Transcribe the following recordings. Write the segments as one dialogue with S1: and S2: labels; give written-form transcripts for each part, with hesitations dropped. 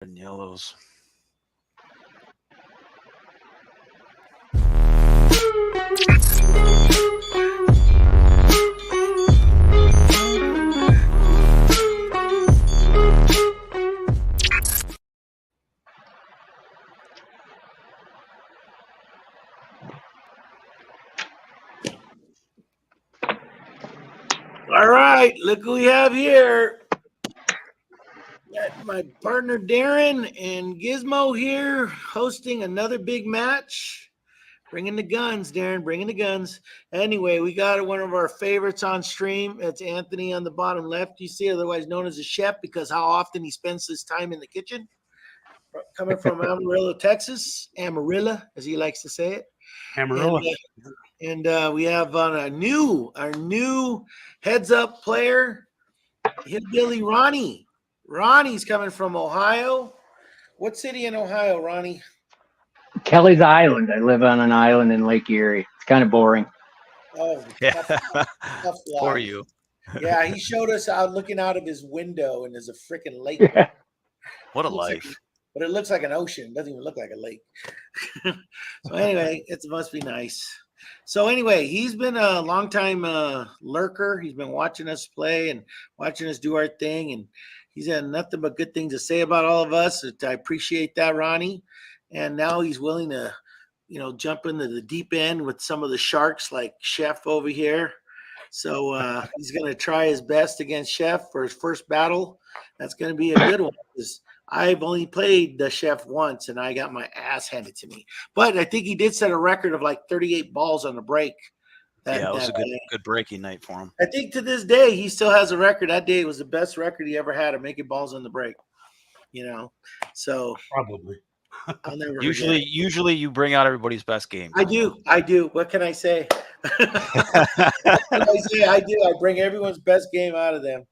S1: and yellows.
S2: All right, look who we have here. Got my partner Darren and Gizmo here hosting another big match. Bringing the guns, Darren, bringing the guns. Anyway, we got one of our favorites on stream. It's Anthony on the bottom left. You see, otherwise known as a chef, because how often he spends his time in the kitchen. Coming from Amarillo, Texas. Amarillo, as he likes to say it.
S3: Amarillo.
S2: And we have on our new heads up player, Hillbilly Ronnie. Ronnie's coming from Ohio. What city in Ohio, Ronnie?
S4: Kelly's Island. I live on an island in Lake Erie. It's kind of boring.
S2: Oh,
S1: Yeah.
S2: tough
S1: For
S2: life.
S1: you.
S2: Yeah, he showed us out looking out of his window, and there's a freaking lake.
S4: Yeah.
S1: What a
S2: It looks
S1: life.
S2: like- but it looks like an ocean. It doesn't even look like a lake. So anyway, it must be nice. So anyway, he's been a longtime lurker. He's been watching us play and watching us do our thing, and he's had nothing but good things to say about all of us. I appreciate that, Ronnie. And now he's willing to, jump into the deep end with some of the sharks like Chef over here. So he's going to try his best against Chef for his first battle. That's going to be a good one, because I've only played the Chef once, and I got my ass handed to me. But I think he did set a record of like 38 balls on the break.
S1: It was a good breaking night for him.
S2: I think to this day, he still has a record. That day was the best record he ever had of making balls on the break. So
S3: Probably.
S2: I'll never forget.
S1: Usually you bring out everybody's best game.
S2: I do. What can I say? I do. I bring everyone's best game out of them.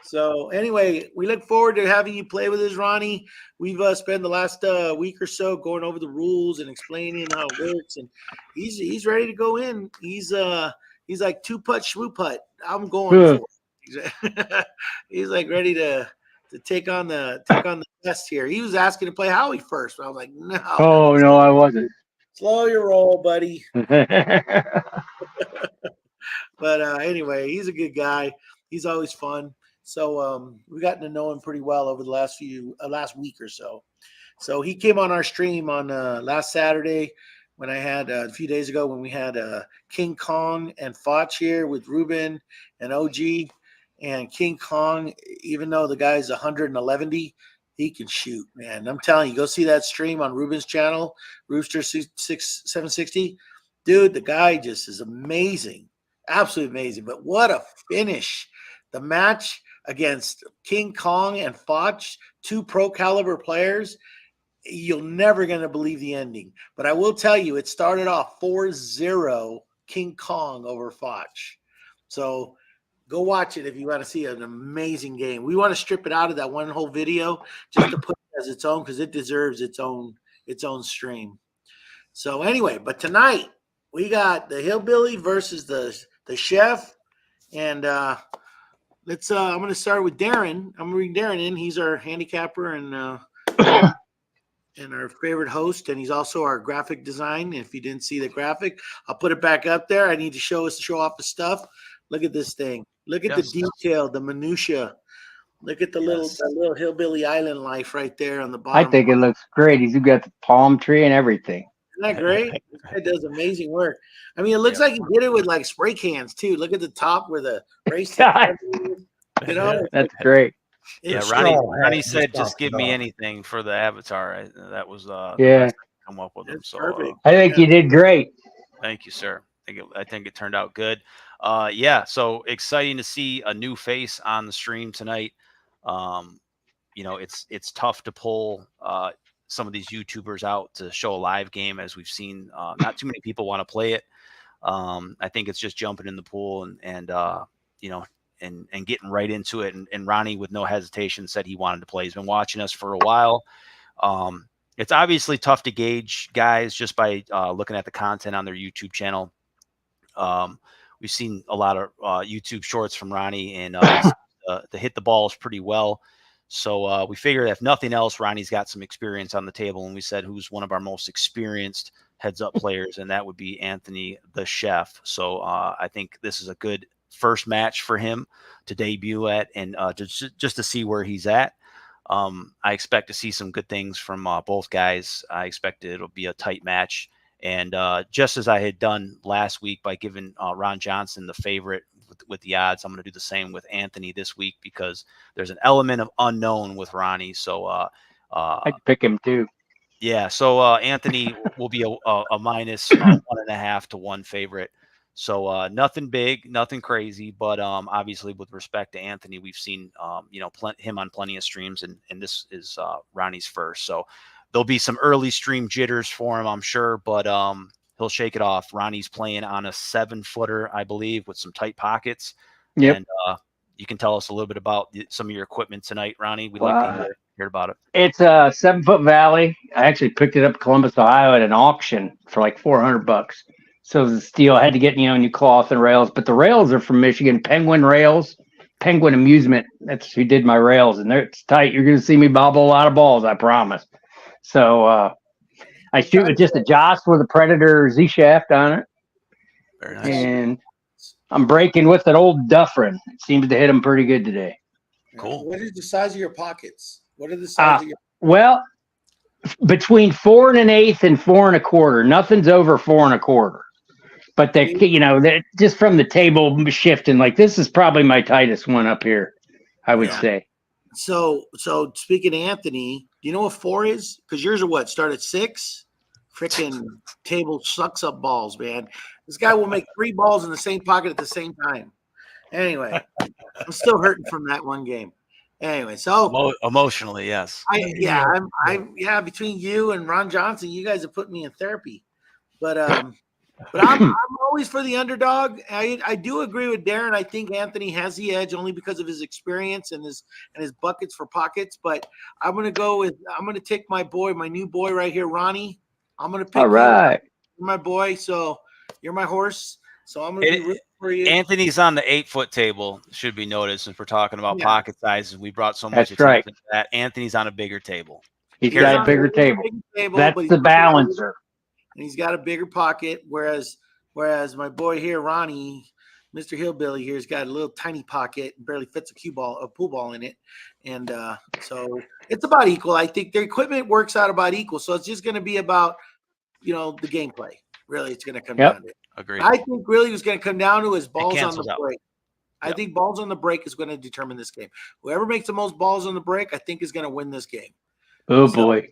S2: So anyway, we look forward to having you play with us, Ronnie. We've spent the last week or so going over the rules and explaining how it works, and he's ready to go in. He's like two putt shmoo putt. I'm going for it. He's like ready to take on the best here. He was asking to play Howie first, but I was like, no.
S4: Oh no, I wasn't.
S2: Slow your roll, buddy. But anyway, he's a good guy. He's always fun. So we gotten to know him pretty well over the last week or so. So he came on our stream on last Saturday when I had a few days ago when we had King Kong and Foch here with Ruben and OG. And King Kong, even though the guy's 111, he can shoot, man. I'm telling you, go see that stream on Ruben's channel, Rooster 760. Dude, the guy just is amazing. Absolutely amazing. But what a finish. The match against King Kong and Foch, two pro caliber players, you're never going to believe the ending. But I will tell you, it started off 4-0 King Kong over Foch. So go watch it if you want to see an amazing game. We want to strip it out of that one whole video just to put it as its own, because it deserves its own stream. So anyway, but tonight we got the Hillbilly versus the Chef, and let's. I'm going to start with Darren. I'm going to bring Darren in. He's our handicapper and our favorite host, and he's also our graphic design. If you didn't see the graphic, I'll put it back up there. I need to show off the stuff. Look at this thing. Look at the detail, the minutia. Look at the little hillbilly island life right there on the bottom.
S4: I think it looks great. He's got the palm tree and everything.
S2: Isn't that great? This guy does amazing work. I mean, it looks like he did it with like spray cans too. Look at the top where the race.
S4: That's great.
S1: Yeah, Ronnie said, "Just give me anything for the avatar." That was come up with him. So
S4: I think you did great.
S1: Thank you, sir. I think it turned out good. So exciting to see a new face on the stream tonight. It's tough to pull some of these YouTubers out to show a live game, as we've seen. Not too many people want to play it. I think it's just jumping in the pool and getting right into it. And Ronnie, with no hesitation, said he wanted to play. He's been watching us for a while. It's obviously tough to gauge guys just by looking at the content on their YouTube channel. We've seen a lot of YouTube shorts from Ronnie, and to hit the balls pretty well. So we figured if nothing else, Ronnie's got some experience on the table, and we said who's one of our most experienced heads-up players, and that would be Anthony the Chef. So I think this is a good first match for him to debut at, and just to see where he's at. I expect to see some good things from both guys. I expect it'll be a tight match. And just as I had done last week by giving Ron Johnson the favorite with the odds, I'm going to do the same with Anthony this week because there's an element of unknown with Ronnie. So
S4: I'd pick him too.
S1: yeah, so Anthony will be a minus 1.5 to 1 favorite. So nothing big, nothing crazy, but obviously with respect to Anthony, we've seen him on plenty of streams, and this is Ronnie's first. So there'll be some early stream jitters for him, I'm sure, but he'll shake it off. Ronnie's playing on a 7-footer, I believe, with some tight pockets.
S4: Yep.
S1: And you can tell us a little bit about some of your equipment tonight, Ronnie. We'd like to hear about it.
S4: It's a 7-foot Valley. I actually picked it up in Columbus, Ohio at an auction for like $400. So it was a steal. I had to get, new cloth and rails, but the rails are from Michigan, Penguin Rails, Penguin Amusement. That's who did my rails, and it's tight. You're going to see me bobble a lot of balls, I promise. So I shoot with just a Joss with a Predator Z shaft on it.
S1: Very nice.
S4: And I'm breaking with an old Dufferin. It seems to hit them pretty good today.
S1: Cool.
S2: What is the size of your pockets? What are the size of your?
S4: Well, between 4 1/8 and 4 1/4. Nothing's over 4 1/4. But they're just from the table shifting. Like this is probably my tightest one up here, I would say.
S2: So speaking of Anthony, do you know what 4 is? Because yours are what? Start at 6? Freaking table sucks up balls, man. This guy will make 3 balls in the same pocket at the same time. Anyway, I'm still hurting from that one game. Anyway, so
S1: emotionally, yes.
S2: I'm between you and Ron Johnson, you guys have put me in therapy. But I'm always for the underdog. I do agree with Darren. I think Anthony has the edge only because of his experience and his buckets for pockets. But I'm gonna take my new boy right here, Ronnie. I'm gonna pick you. You're my boy, so you're my horse. So I'm gonna be rooting for you.
S1: Anthony's on the 8-foot table, should be noticed, since we're talking about pocket sizes. We brought so much attention to that. Anthony's on a bigger table.
S4: He's got a bigger table. That's the balancer.
S2: And he's got a bigger pocket, whereas my boy here, Ronnie, Mr. Hillbilly here, has got a little tiny pocket, barely fits a pool ball in it. And so it's about equal. I think their equipment works out about equal. So it's just going to be about, the gameplay. Really, it's going to come down to it.
S1: Agreed.
S2: I think really what's going to come down to is balls on the break. I think balls on the break is going to determine this game. Whoever makes the most balls on the break, I think is going to win this game.
S4: Oh, boy.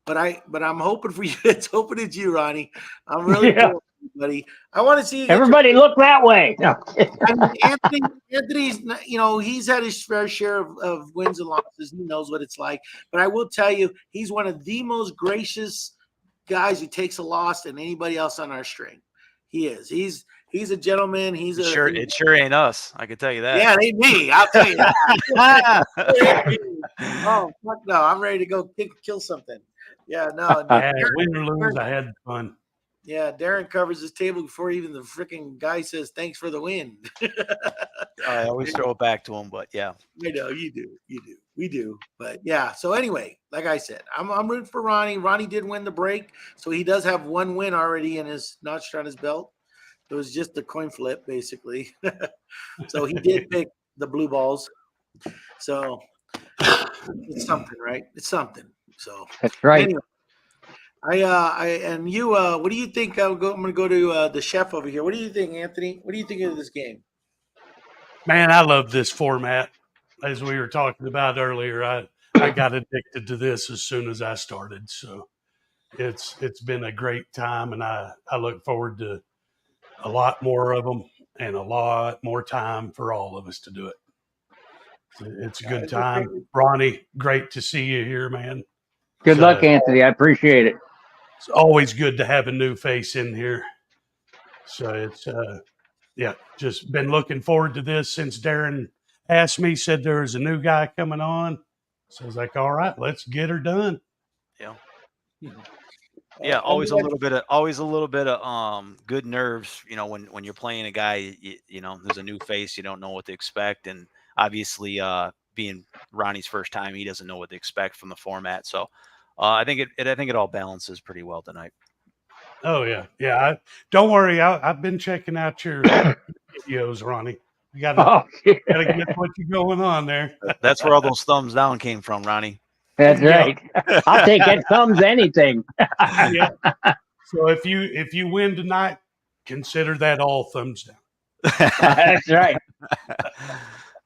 S2: But I'm hoping for you. It's hoping it's you, Ronnie. I'm really cool, buddy. I want to see you.
S4: Everybody look that way. No.
S2: I mean, Anthony's, he's had his fair share of wins and losses. He knows what it's like. But I will tell you, he's one of the most gracious guys who takes a loss than anybody else on our string. He is. He's a gentleman.
S1: It sure ain't us. I can tell you that.
S2: Yeah, it ain't me. I'll tell you that. Oh, fuck no. I'm ready to go kill something. Yeah, no.
S3: Win or lose, I had fun.
S2: Yeah, Darren covers his table before even the freaking guy says thanks for the win.
S1: I always throw it back to him, but yeah.
S2: I know you do. We do. But yeah, so anyway, like I said, I'm rooting for Ronnie. Ronnie did win the break, so he does have 1 win already in his notched on his belt. It was just a coin flip, basically. So he did pick the blue balls. So it's something, right? It's something. So
S4: that's right.
S2: Anyway, what do you think? I'm going to go to the chef over here. What do you think, Anthony? What do you think of this game?
S3: Man, I love this format. As we were talking about earlier, I got addicted to this as soon as I started. So it's been a great time, and I look forward to a lot more of them and a lot more time for all of us to do it. It's a good time. Ronnie, great to see you here, man.
S4: Good luck, Anthony. I appreciate it.
S3: It's always good to have a new face in here. So it's, just been looking forward to this since Darren asked me, said there was a new guy coming on. So I was like, all right, let's get her done.
S1: Yeah. Yeah, always a little bit of good nerves, when you're playing a guy, who's a new face, you don't know what to expect. And obviously, being Ronnie's first time, he doesn't know what to expect from the format. So I think it all balances pretty well tonight.
S3: Oh yeah. Don't worry. I've been checking out your videos, Ronnie. You gotta
S4: Oh, yeah.
S3: get what you're going on there.
S1: That's where all those thumbs down came from, Ronnie.
S4: That's
S3: Yeah.
S4: right. I'll take it. Thumbs anything.
S3: Yeah. So if you win tonight, consider that all thumbs down.
S4: That's right.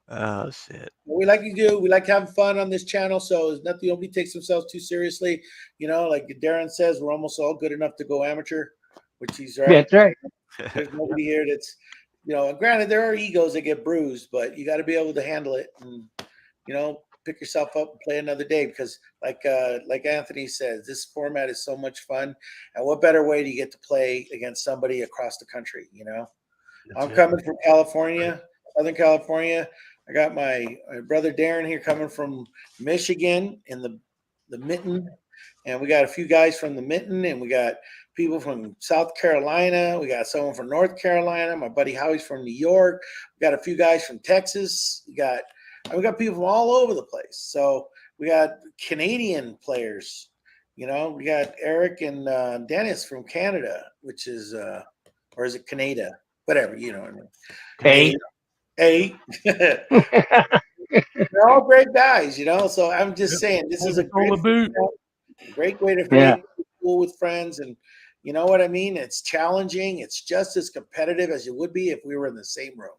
S1: Oh shit.
S2: What we like to do, we like having fun on this channel, so it's not nobody takes themselves too seriously. You know, like Darren says, we're almost all good enough to go amateur, which he's right.
S4: That's right.
S2: There's nobody here that's, granted there are egos that get bruised, but you got to be able to handle it and, pick yourself up and play another day, because like Anthony says, this format is so much fun, and what better way to get to play against somebody across the country? I'm coming from California, Southern California. I got my brother Darren here coming from Michigan in the Mitten, and we got a few guys from the Mitten, and we got people from South Carolina. We got someone from North Carolina. My buddy Howie's from New York. We got a few guys from Texas. We got people from all over the place. So we got Canadian players. We got Eric and Dennis from Canada, which is or is it Canada? Whatever, you know what I mean. Hey. They're all great guys, So I'm just saying, this is a great way to create cool with friends, and you know what I mean? It's challenging. It's just as competitive as it would be if we were in the same room.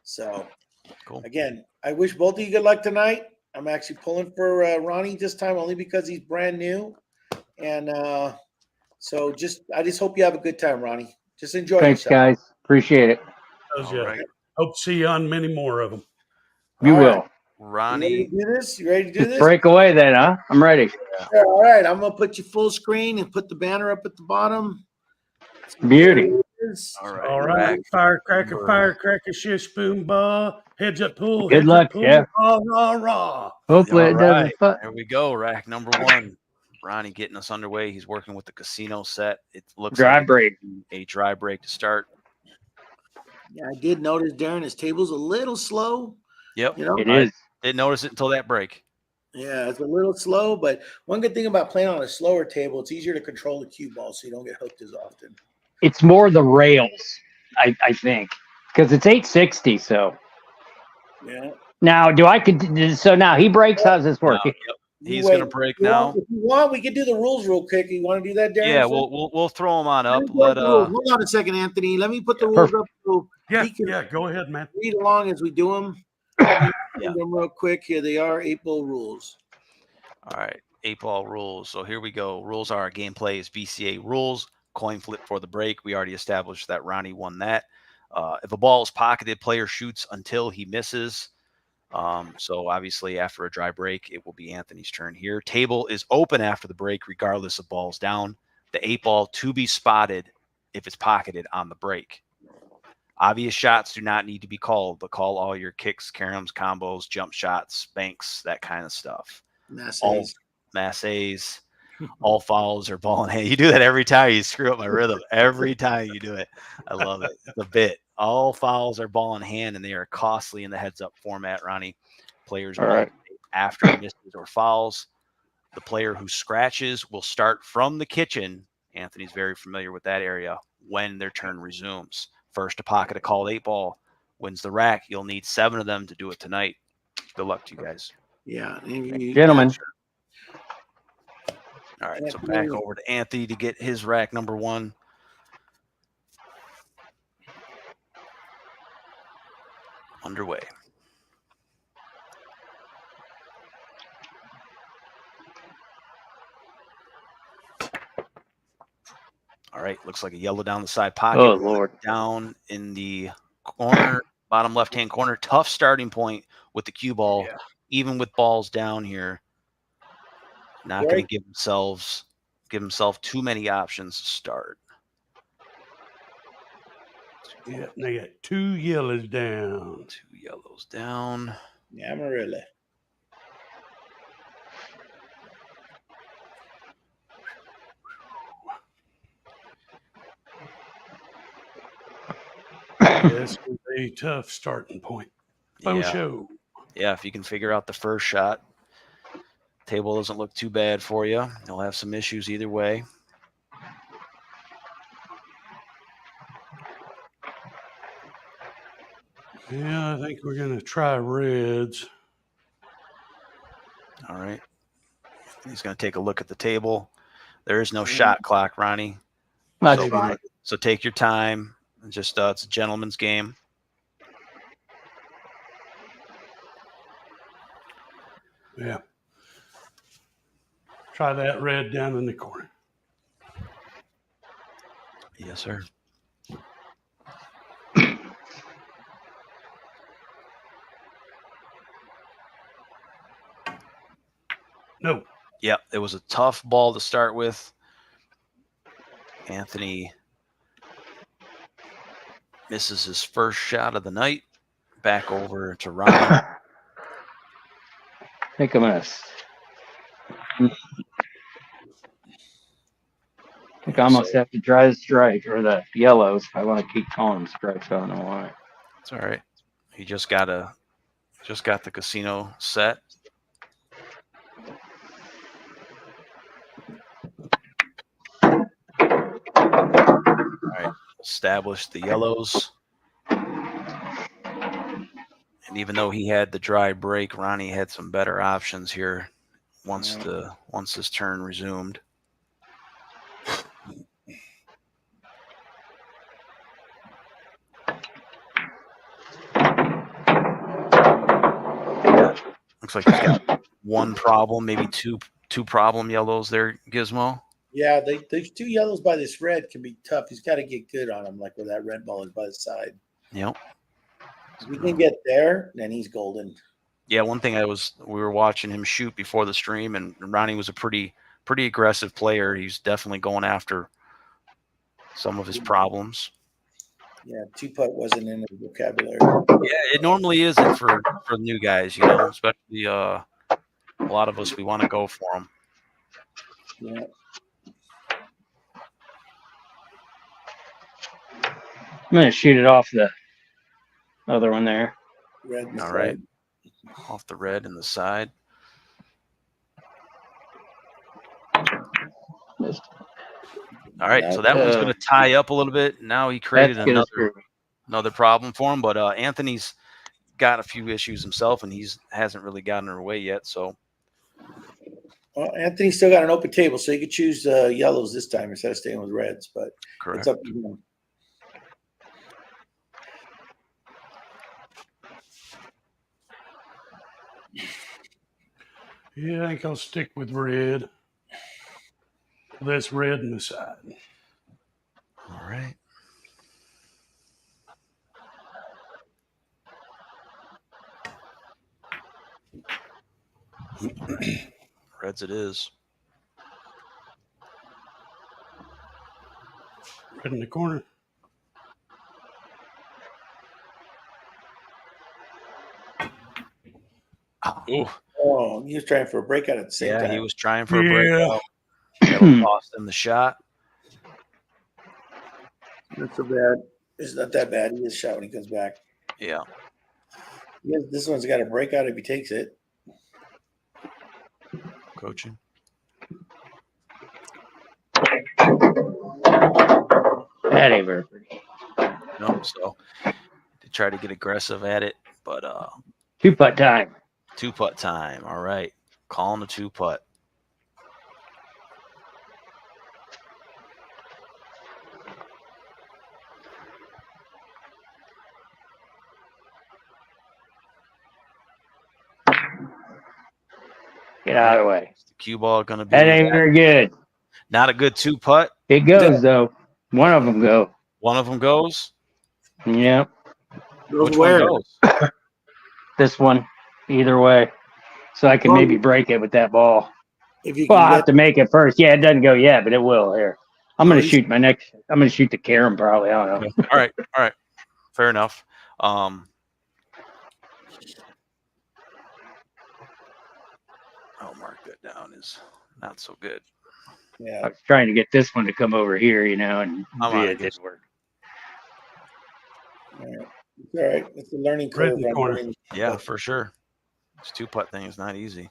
S2: So,
S1: cool.
S2: Again, I wish both of you good luck tonight. I'm actually pulling for Ronnie this time, only because he's brand new, and so I just hope you have a good time, Ronnie. Just enjoy
S4: Thanks,
S2: yourself.
S4: guys. Appreciate it.
S1: Right.
S3: Hope to see you on many more of them.
S4: You
S2: All
S4: will.
S2: right.
S1: Ronnie.
S2: You ready to do this?
S4: Break away then, huh? I'm ready.
S2: Yeah, all right. I'm going to put you full screen and put the banner up at the bottom.
S4: Beauty.
S1: All
S3: right. Firecracker, shish, boom, ba. Heads up, pull.
S4: Good
S3: Heads
S4: luck,
S3: up, pull.
S4: Jeff.
S3: Rah, rah, rah.
S4: Hopefully it doesn't fuck.
S1: There we go. Rack number 1. Ronnie getting us underway. He's working with the casino set. It looks
S4: Dry
S1: like
S4: break.
S1: a dry break to start.
S2: Yeah, I did notice, Darren, his table's a little slow.
S1: Yep.
S4: It is.
S1: Didn't notice it until that break.
S2: Yeah, it's a little slow, but one good thing about playing on a slower table, it's easier to control the cue ball, so you don't get hooked as often.
S4: It's more the rails, I think, because it's 860. So
S2: yeah.
S4: Now, so now he breaks. How's this work?
S1: Yep. He's going to break now.
S2: If you want, we can do the rules real quick. You want to do that, Darren?
S1: Yeah, we'll throw them on up.
S2: Hold on a second, Anthony. Let me put the rules up so he can
S3: go ahead, man.
S2: read along as we do them. Them real quick. Here they are, 8-ball rules.
S1: All right, 8-ball rules. So here we go. Rules are gameplay is BCA rules. Coin flip for the break. We already established that Ronnie won that. If a ball is pocketed, player shoots until he misses. So obviously after a dry break, it will be Anthony's turn here. Table is open after the break, regardless of balls down. The 8-ball to be spotted if it's pocketed on the break. Obvious shots do not need to be called, but call all your kicks, caroms, combos, jump shots, banks, that kind of stuff. Massays. All fouls are ball in hand. You do that every time. You screw up my rhythm. Every time you do it. I love it. It's a bit. All fouls are ball in hand, and they are costly in the heads-up format, Ronnie. Players after misses or fouls. The player who scratches will start from the kitchen. Anthony's very familiar with that area when their turn resumes. First to pocket a called 8-ball wins the rack. You'll need 7 of them to do it tonight. Good luck to you guys.
S2: Yeah.
S4: Gentlemen.
S1: All right, so back over to Anthony to get his rack number 1. Underway. All right, looks like a yellow down the side pocket.
S4: Oh, Lord.
S1: Down in the corner, bottom left-hand corner. Tough starting point with the cue ball, even with balls down here. Not going to give himself too many options to start.
S3: Yeah, they got 2 yellows down.
S1: 2 yellows down.
S2: Yeah, Amarillo.
S3: This is a tough starting point. Show.
S1: yeah, if you can figure out the first shot, table doesn't look too bad for you. You'll have some issues either way.
S3: Yeah, I think we're going to try reds.
S1: All right. He's going to take a look at the table. There is no shot clock, Ronnie.
S4: That's fine.
S1: So take your time. Just it's a gentleman's game.
S3: Yeah. Try that red down in the corner.
S1: Yes, sir.
S3: No.
S1: Yep, it was a tough ball to start with. Anthony misses his first shot of the night. Back over to Ronnie.
S4: I think I'm going to. I think I almost have to try the strike or the yellows. I want to keep calling them strikes. I don't know why.
S1: It's all right. He just got the casino set. All right, establish the yellows. And even though he had the dry break, Ronnie had some better options here once his turn resumed. Looks like he's got one problem, maybe two problem yellows there, Gizmo.
S2: Yeah, these two yellows by this red can be tough. He's got to get good on them, like where that red ball is by the side.
S1: Yep.
S2: If we can get there, then he's golden.
S1: Yeah, one thing we were watching him shoot before the stream, and Ronnie was a pretty aggressive player. He's definitely going after some of his problems.
S2: Yeah, two-putt wasn't in his vocabulary.
S1: Yeah, it normally isn't for new guys, especially a lot of us, we want to go for them.
S2: Yeah.
S4: I'm going to shoot it off the other one there.
S2: Red.
S1: All right. Off the red and the side.
S4: Missed.
S1: All right, so that one's going to tie up a little bit. Now he created another problem for him, but Anthony's got a few issues himself, and hasn't really gotten her away yet. So,
S2: well, Anthony's still got an open table, so you could choose yellows this time instead of staying with reds. But
S1: correct.
S2: It's up to him.
S3: Yeah, I think I'll stick with red. This red in the side.
S1: All right. Reds it is.
S3: Red in the corner.
S2: Oh, he was trying for a breakout at the same time.
S1: Yeah, he was trying for a breakout. That'll cost him the shot.
S2: Not so bad. It's not that bad. He gets shot when he comes back.
S1: Yeah.
S2: This one's got a breakout if he takes it.
S1: Coaching.
S4: That ain't very pretty.
S1: No, so to try to get aggressive at it, but
S4: Two-putt time.
S1: two-putt time. All right. Calling the two-putt.
S4: Get out of the way.
S1: Is the cue ball going to be?
S4: That ain't very good.
S1: Not a good two-putt.
S4: It goes, though. One of them go.
S1: One of them goes.
S4: Yep.
S1: Which one goes?
S4: This one. Either way. So I can maybe break it with that ball. Well, I'll have to make it first. Yeah, it doesn't go yet, but it will here. I'm going to shoot my next. I'm going to shoot the carom probably. I don't know.
S1: All right. Fair enough. I'll mark that down is not so good.
S2: Yeah.
S4: I was trying to get this one to come over here, and it didn't work.
S2: All right. It's all right. It's a learning curve.
S3: Red in the corner.
S1: Yeah, for sure. This 2-putt thing is not easy.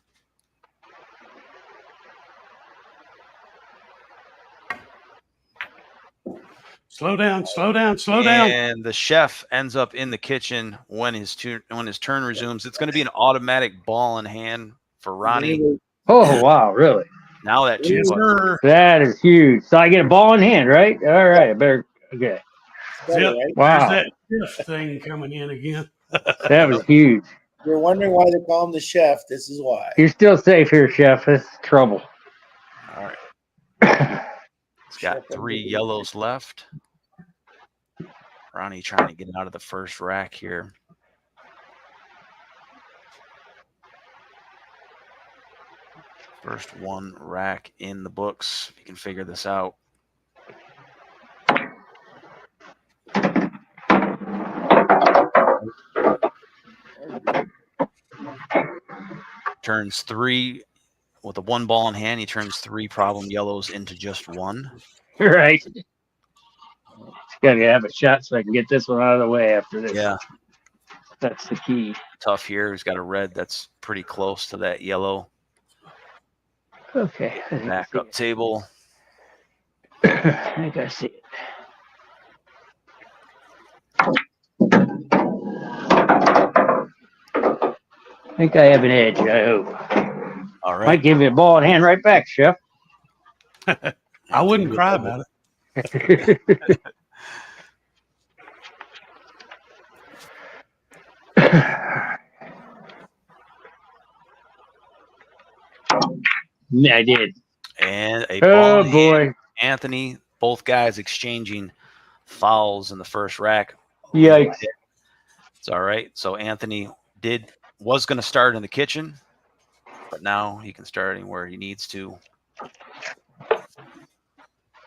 S3: Slow down, slow down, slow down.
S1: And the chef ends up in the kitchen when his turn resumes. It's going to be an automatic ball in hand for Ronnie.
S4: Oh, wow, really?
S1: Now that
S3: Yes,
S1: 2-putt.
S3: sir.
S4: That is huge. So I get a ball in hand, right? All right, I better. Okay.
S2: Better,
S3: Yep.
S2: right?
S3: There's
S4: Wow,
S3: that shift thing coming in again.
S4: that was huge.
S2: You're wondering why they call him the chef. This is why.
S4: You're still safe here, Chef. That's trouble.
S1: All right.
S4: All
S1: He's got 3 yellows left. Ronnie trying to get out of the first rack here. First 1 rack in the books. If you can figure this out. Turns 3 with a 1 ball in hand. He turns 3 problem yellows into just 1.
S4: right. Just got to have a shot so I can get this one out of the way after this.
S1: Yeah,
S4: That's the key.
S1: tough here. He's got a red that's pretty close to that yellow.
S4: Okay. I think I
S1: Back
S4: see
S1: up table.
S4: it. I think I see it. I think I have an edge, I hope.
S1: All right.
S4: Might give you a ball in hand right back, Chef.
S3: I wouldn't cry about it.
S4: Yeah, I did.
S1: And a ball
S4: Oh
S1: in hand.
S4: boy.
S1: Anthony, both guys exchanging fouls in the first rack.
S4: Yikes.
S1: It's all right. So Anthony was going to start in the kitchen, but now he can start anywhere he needs to.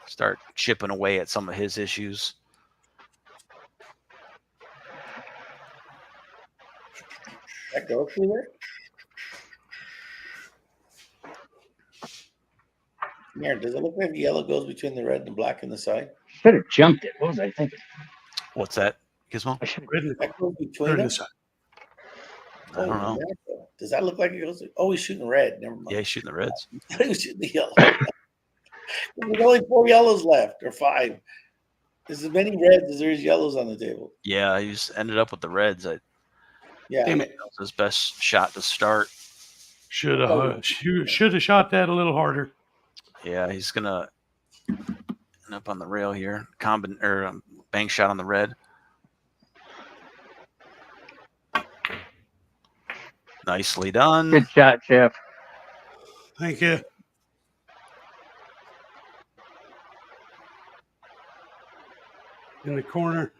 S1: Start chipping away at some of his issues.
S2: That go through there? Yeah, does it look like the yellow goes between the red and the black on the side?
S4: Should have jumped it. What was I thinking?
S1: What's that, Gizmo?
S4: I should
S3: Red in the
S2: That goes
S3: corner
S2: between them?
S3: this side.
S1: I don't know.
S2: Mackerel. Does that look like it goes? Oh, he's shooting red. Never mind.
S1: Yeah, he's shooting the reds.
S2: I thought he was shooting the yellow. There's only 4 yellows left, or 5. There's as many reds as there is yellows on the table.
S1: Yeah, he just ended up with the reds.
S2: Yeah.
S3: Damn it.
S1: That was his best shot to start.
S3: Should have shot that a little harder.
S1: Yeah, he's gonna end up on the rail here. Bank shot on the red. Nicely done.
S4: Good shot, Chef.
S3: Thank you. In the corner.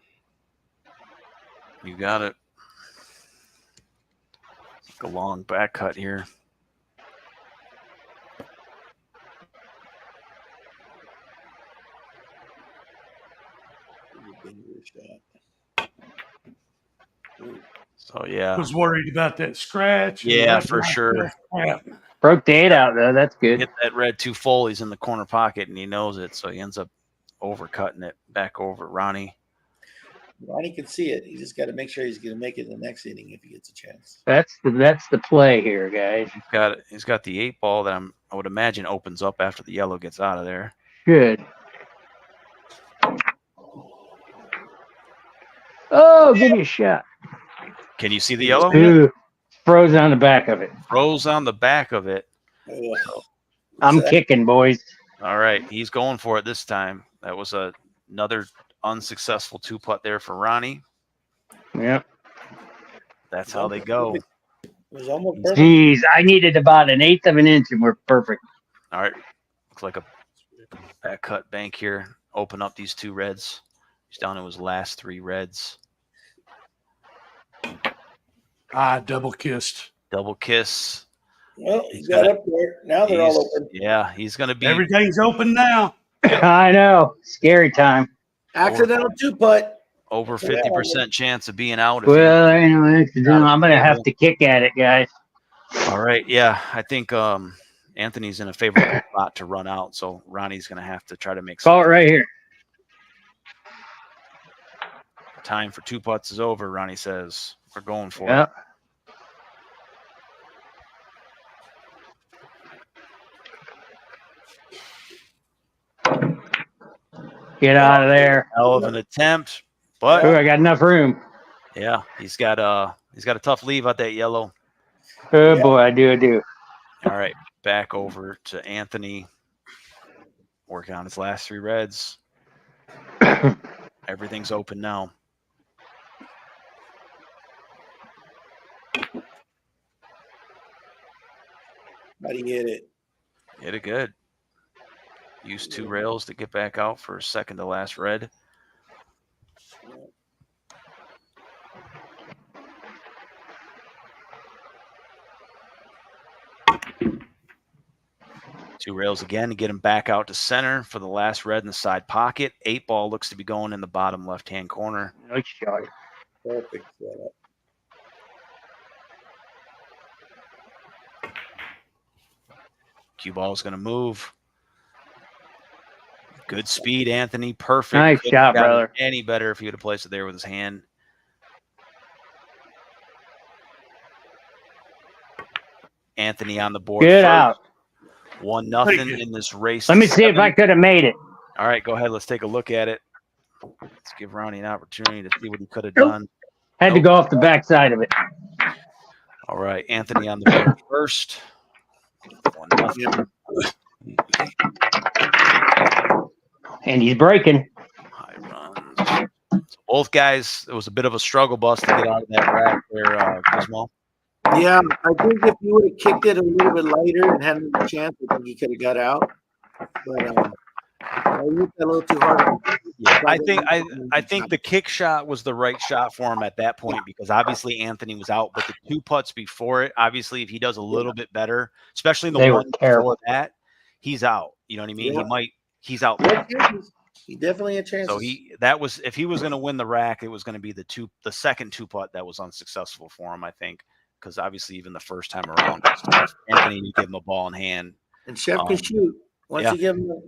S1: You got it. A long back cut here. So yeah.
S3: I was worried about that scratch.
S1: Yeah, for sure.
S3: Crap.
S4: Broke the 8 out though. That's good.
S1: Hit that red 2 full. He's in the corner pocket and he knows it, so he ends up overcutting it back over Ronnie.
S2: Ronnie can see it. He just got to make sure he's going to make it in the next inning if he gets a chance.
S4: That's the play here, guys.
S1: He's got the 8 ball that I would imagine opens up after the yellow gets out of there.
S4: Good. Oh, give me a shot.
S1: Can you see the yellow?
S4: Ooh, froze on the back of it.
S1: Froze on the back of it.
S4: I'm kicking, boys.
S1: All right, he's going for it this time. That was another unsuccessful 2-putt there for Ronnie.
S4: Yep.
S1: That's how they go.
S2: It was almost perfect.
S4: Jeez, I needed about 1/8 of an inch and we're perfect.
S1: All right, looks like a back cut bank here. Open up these 2 reds. He's down to his last 3 reds.
S3: Double kissed.
S1: Double kiss.
S2: Well, he got up there. Now they're all open.
S1: Yeah, he's going to be
S3: Everything's open now.
S4: I know. Scary time.
S2: Accidental 2-putt.
S1: over 50% chance of being out.
S4: Well, anyway, I'm going to have to kick at it, guys.
S1: All right. Yeah, I think Anthony's in a favorable spot to run out, so Ronnie's going to have to try to make
S4: Call it right here.
S1: Time for 2 putts is over, Ronnie says. We're going for
S4: Yep.
S1: it.
S4: Get out of there.
S1: Hell of an attempt, but
S4: Ooh, I got enough room.
S1: yeah, he's got a tough leave out that yellow.
S4: Oh
S2: Yeah.
S4: boy, I do.
S1: All right, back over to Anthony. Working on his last 3 reds. Everything's open now.
S2: How do you hit it?
S1: Hit it good. Use 2 rails to get back out for second to last red. Two rails again to get him back out to center for the last red in the side pocket. 8 ball looks to be going in the bottom left-hand corner.
S4: Nice shot.
S2: Perfect setup.
S1: Cue ball is going to move. Good speed, Anthony. Perfect.
S4: Nice
S1: Couldn't
S4: shot,
S1: have gotten
S4: brother.
S1: any better if he would have placed it there with his hand. Anthony on the board.
S4: Get
S1: first.
S4: out.
S1: 1-0 in this race.
S4: Let
S1: to
S4: me see if
S1: 7.
S4: I could have made it.
S1: All right, go ahead. Let's take a look at it. Let's give Ronnie an opportunity to see what he could have done.
S4: Had to go off the backside of it.
S1: All right, Anthony on the board first. 1-0.
S4: And he's breaking.
S1: High runs. So both guys, it was a bit of a struggle bus to get out of that rack there, Gizmo.
S2: Yeah, I think if you would have kicked it a little bit lighter and had a chance, I think he could have got out. But I hit that a little too hard.
S1: Yeah, I think the kick shot was the right shot for him at that point because obviously Anthony was out, but the 2 putts before it, obviously if he does a little bit better, especially in the
S4: They were
S1: one
S4: terrible.
S1: before that, he's out. You know what I mean?
S2: Yeah.
S1: He's out.
S2: He had chances. He definitely had chances.
S1: So if he was going to win the rack, it was going to be the second 2 putt that was unsuccessful for him, I think, because obviously even the first time around, Anthony didn't give him a ball in hand.
S2: And Chef can shoot. Once you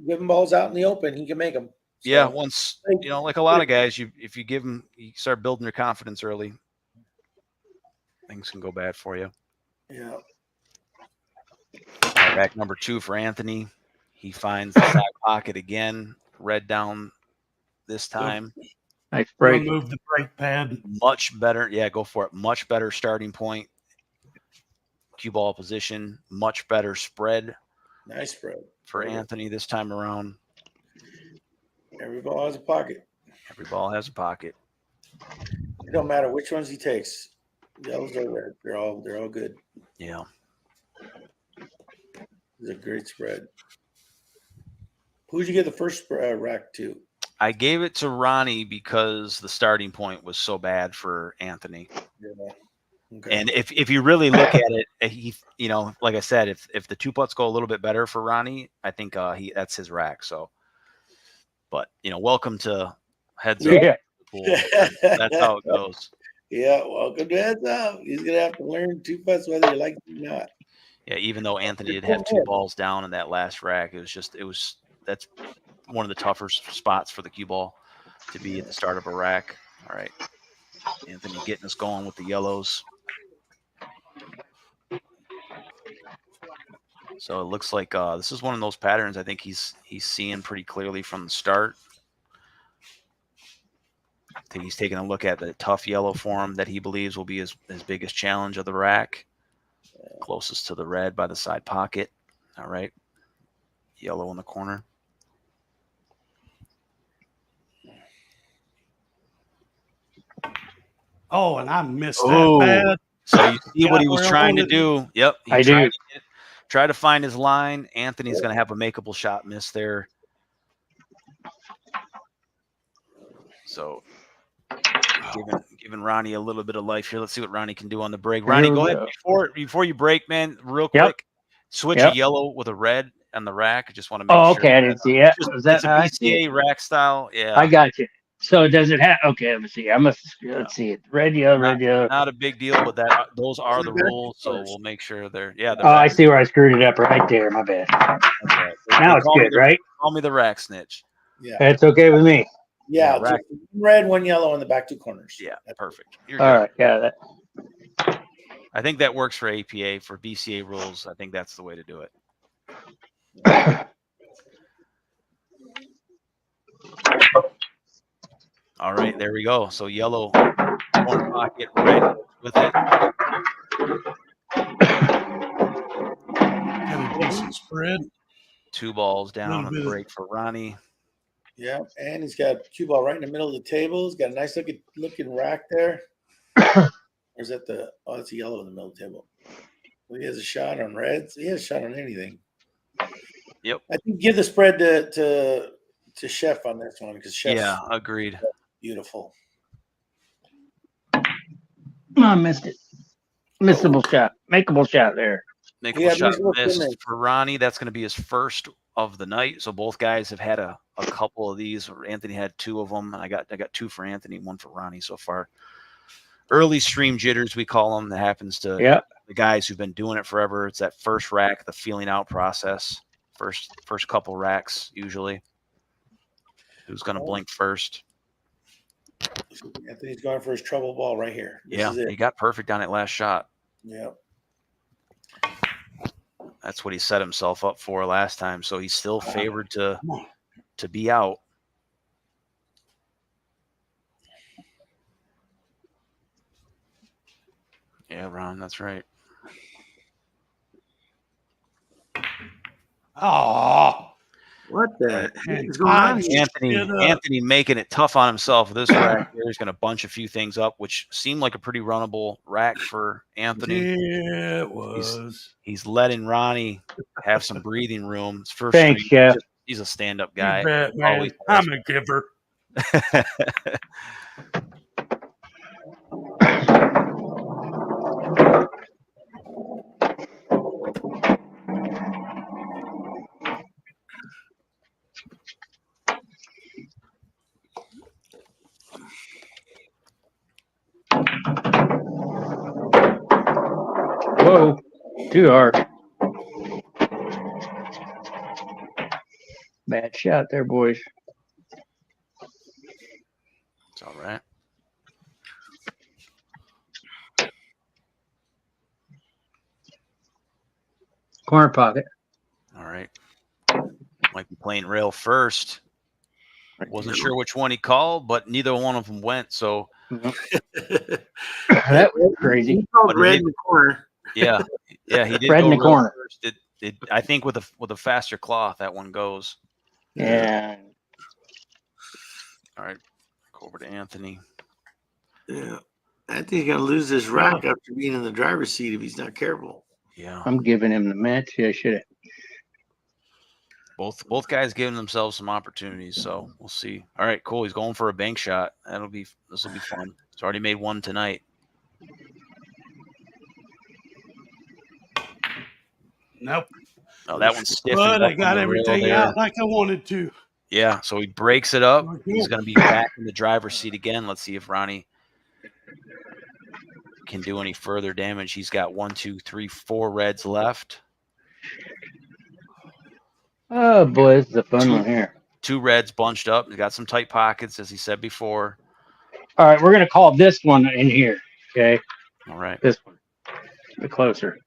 S2: give him balls out in the open, he can make them. So,
S1: yeah, once like a lot of guys, if you give them, you start building your confidence early, things can go bad for you.
S2: Yeah.
S1: Rack number 2 for Anthony. He finds the side pocket again, red down this time.
S4: Nice break.
S3: Move the brake pad.
S1: Much better. Yeah, go for it. Much better starting point. Cue ball position. Much better spread.
S2: Nice spread
S1: for Anthony this time around.
S2: Every ball has a pocket.
S1: Every ball has a pocket.
S2: It don't matter which ones he takes. Yellows or red. They're all good.
S1: Yeah.
S2: It's a great spread. Who'd you get the first rack to?
S1: I gave it to Ronnie because the starting point was so bad for Anthony.
S2: Yeah. Okay.
S1: And if you really look at it, he, like I said, if the 2 putts go a little bit better for Ronnie, I think that's his rack. So, but welcome to Heads Up.
S4: Yeah.
S1: Pool. That's how it goes.
S2: Yeah, welcome to Heads Up. He's gonna have to learn 2 putts whether you like it or not.
S1: Yeah, even though Anthony did have 2 balls down in that last rack, that's one of the tougher spots for the cue ball to be at the start of a rack. All right, Anthony getting us going with the yellows. So it looks like this is one of those patterns I think he's seeing pretty clearly from the start. I think he's taking a look at the tough yellow for him that he believes will be his biggest challenge of the rack. Closest to the red by the side pocket. All right. Yellow in the corner.
S3: Oh, and I missed that bad.
S1: So you see what he was trying to do. Yep.
S4: I do.
S1: Try to find his line. Anthony's going to have a makeable shot miss there. So giving Ronnie a little bit of life here. Let's see what Ronnie can do on the break. Ronnie, go ahead before you break, man. Real quick, switch a yellow with a red on the rack. I just want to make sure.
S4: Okay, I didn't see it.
S1: It's a BCA rack style. Yeah,
S4: I got you. So does it have? Okay, let me see. Let's see it. Red, yellow, red, yellow.
S1: Not a big deal, but those are the rules. So we'll make sure they're. Yeah.
S4: Oh, I see where I screwed it up right there. My bad.
S1: Right.
S4: Now it's good, right?
S1: Call me the rack snitch.
S2: Yeah,
S4: that's okay with me.
S2: Yeah, just 1 red, 1 yellow in the back 2 corners.
S1: Yeah, that's perfect.
S4: All right, yeah.
S1: I think that works for APA. For BCA rules, I think that's the way to do it. All right, there we go. So yellow corner pocket, red with it.
S3: Got a decent spread.
S1: 2 balls down
S3: Little
S1: on the
S3: bit of-
S1: break for Ronnie.
S2: Yeah, and he's got cue ball right in the middle of the table. He's got a nice looking rack there. Or is that it's a yellow in the middle of the table. Well, he has a shot on reds. He has a shot on anything.
S1: Yep.
S2: I think give the spread to Chef on this one because Chef's
S1: Agreed.
S2: beautiful.
S4: I missed it. Missable shot. Makeable shot there.
S1: Makeable shot
S2: makeable
S1: missed
S2: finish.
S1: for Ronnie. That's going to be his first of the night. So both guys have had a couple of these. Anthony had 2 of them. I got 2 for Anthony, 1 for Ronnie so far. Early stream jitters, we call them. That happens to the guys who've been doing it forever. It's that first rack, the feeling out process. First couple racks usually. Who's going to blink first?
S2: Anthony's going for his trouble ball right here. This is it.
S1: He got perfect on it last shot.
S2: Yeah.
S1: That's what he set himself up for last time. So he's still favored to be out. Yeah, Ron, that's right.
S3: Oh,
S2: What the heck is going
S3: on
S2: on?
S1: Anthony making it tough on himself with this rack here. He's going to bunch a few things up, which seemed like a pretty runnable rack for Anthony.
S3: Yeah, it was.
S1: He's letting Ronnie have some breathing room. His first
S4: Thanks,
S1: stream,
S4: Jeff.
S1: he's a stand-up guy.
S3: You bet, man.
S1: Always
S3: I'm a giver.
S4: Whoa, too hard. Bad shot there, boys.
S1: It's all right.
S4: Corner pocket.
S1: All right. Might be playing rail first. Wasn't sure which one he called, but neither one of them went. So
S4: That was crazy.
S2: He called red in the corner.
S1: yeah, he did.
S4: Red
S1: go
S4: in the
S1: rail
S4: corner.
S1: First. I think with a faster cloth, that one goes.
S4: Yeah.
S1: All right, go over to Anthony.
S2: Yeah. Anthony's going to lose this rack after being in the driver's seat if he's not careful.
S1: Yeah,
S4: I'm giving him the match. Yeah, should have.
S1: both guys giving themselves some opportunities, so we'll see. All right, cool. He's going for a bank shot. This will be fun. He's already made one tonight.
S3: Nope.
S1: Oh, that one's stiff.
S3: But I got everything out like I wanted to.
S1: Yeah, so he breaks it up. He's going to be back in the driver's seat again. Let's see if Ronnie can do any further damage. He's got 1, 2, 3, 4 reds left.
S4: Oh, boy, this is a fun one here.
S1: 2 reds bunched up. He's got some tight pockets, as he said before.
S4: All right, we're going to call this one in here, okay?
S1: All right.
S4: This one. A bit closer.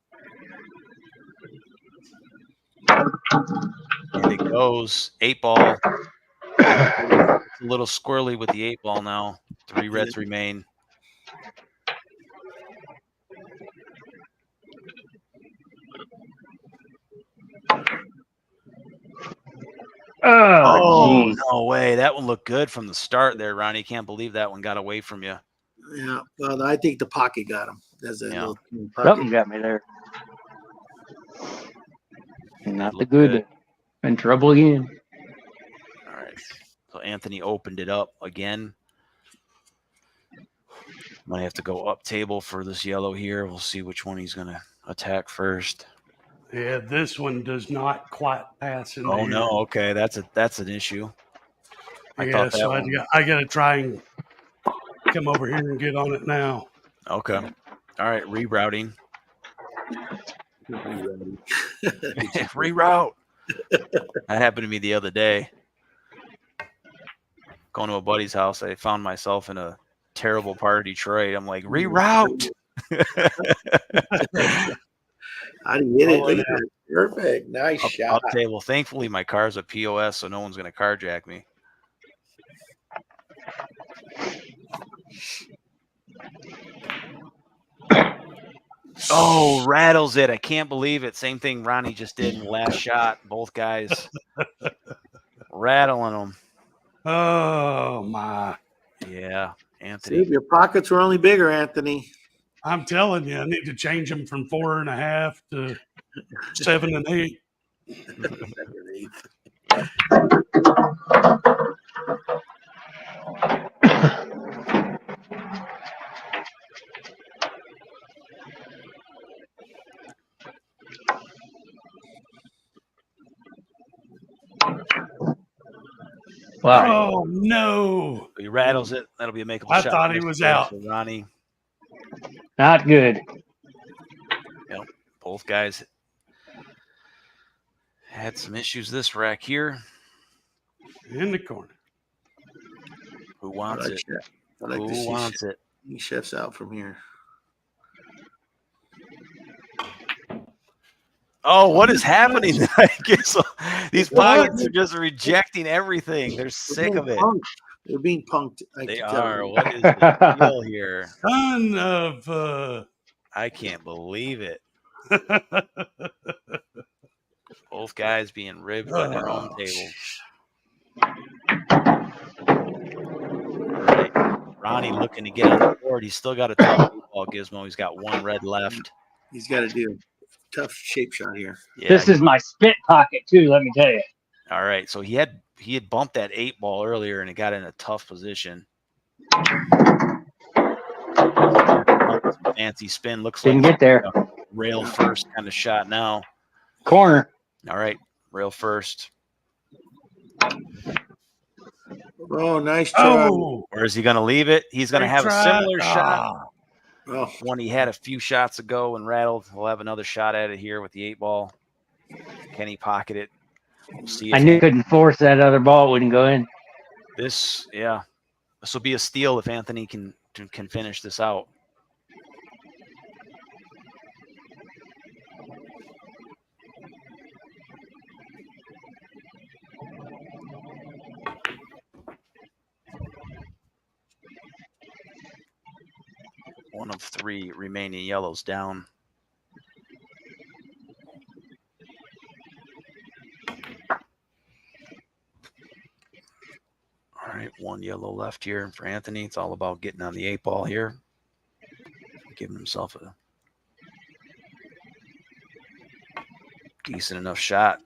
S1: And it goes 8 ball. A little squirrely with the 8 ball now. 3 reds remain.
S4: Oh, geez.
S1: No way. That one looked good from the start there, Ronnie. Can't believe that one got away from you.
S2: Yeah. Well, I think the pocket got him. There's a little pocket.
S4: Something got me there. Not the
S1: Looked
S4: good. In trouble again.
S1: All right. So Anthony opened it up again. Might have to go up table for this yellow here. We'll see which one he's going to attack first.
S3: Yeah, this one does not quite pass in
S1: Oh,
S3: there.
S1: no. Okay. That's an issue. I
S3: Yeah, so I got to try and come over here and get on it now.
S1: Okay. All right. Rerouting. Reroute. That happened to me the other day. Going to a buddy's house, I found myself in a terrible part of Detroit. I'm like, reroute.
S2: How do you hit it? Look at that. Perfect. Nice shot.
S1: Up table. Thankfully, my car's a POS, so no one's going to carjack me. Oh, rattles it. I can't believe it. Same thing Ronnie just did in the last shot. Both guys rattling them.
S3: Oh, my.
S1: Yeah,
S2: See,
S1: Anthony.
S2: your pockets were only bigger, Anthony.
S3: I'm telling you, I need to change them from 4.5 to 7 and 8.
S4: Wow.
S3: Oh, no.
S1: He rattles it. That'll be a makeable
S3: I
S1: shot.
S3: thought he was out.
S1: So Ronnie.
S4: Not good.
S1: Yep. Both guys had some issues this rack here.
S3: In the corner.
S1: Who wants it?
S2: I like to
S1: Who
S2: see
S1: wants it?
S2: chefs out from here.
S1: Oh, what is happening tonight? These pockets are just rejecting everything. They're sick of it.
S2: They're being punked.
S1: They are. What is the deal here?
S3: Ton of
S1: I can't believe it. Both guys being ribbed by their own tables. All right. Ronnie looking to get on the board. He's still got a tough ball gizmo. He's got one red left.
S2: He's got to do a tough shape shot here.
S1: Yeah,
S4: This is my spit pocket too, let me tell you.
S1: all right. So he had bumped that 8 ball earlier and it got in a tough position. Fancy spin. Looks
S4: Didn't
S1: like
S4: get there.
S1: rail first kind of shot now.
S4: Corner.
S1: All right. Rail first.
S2: Oh, nice try.
S3: Oh,
S1: Or is he going to leave it? He's going to have a similar shot.
S2: Oh,
S1: One he had a few shots ago and rattled. He'll have another shot at it here with the 8 ball. Can he pocket it? We'll see.
S4: I knew couldn't force that other ball. It wouldn't go in.
S1: This will be a steal if Anthony can finish this out. One of 3 remaining yellows down. All right, 1 yellow left here for Anthony. It's all about getting on the 8 ball here. Giving himself a decent enough shot.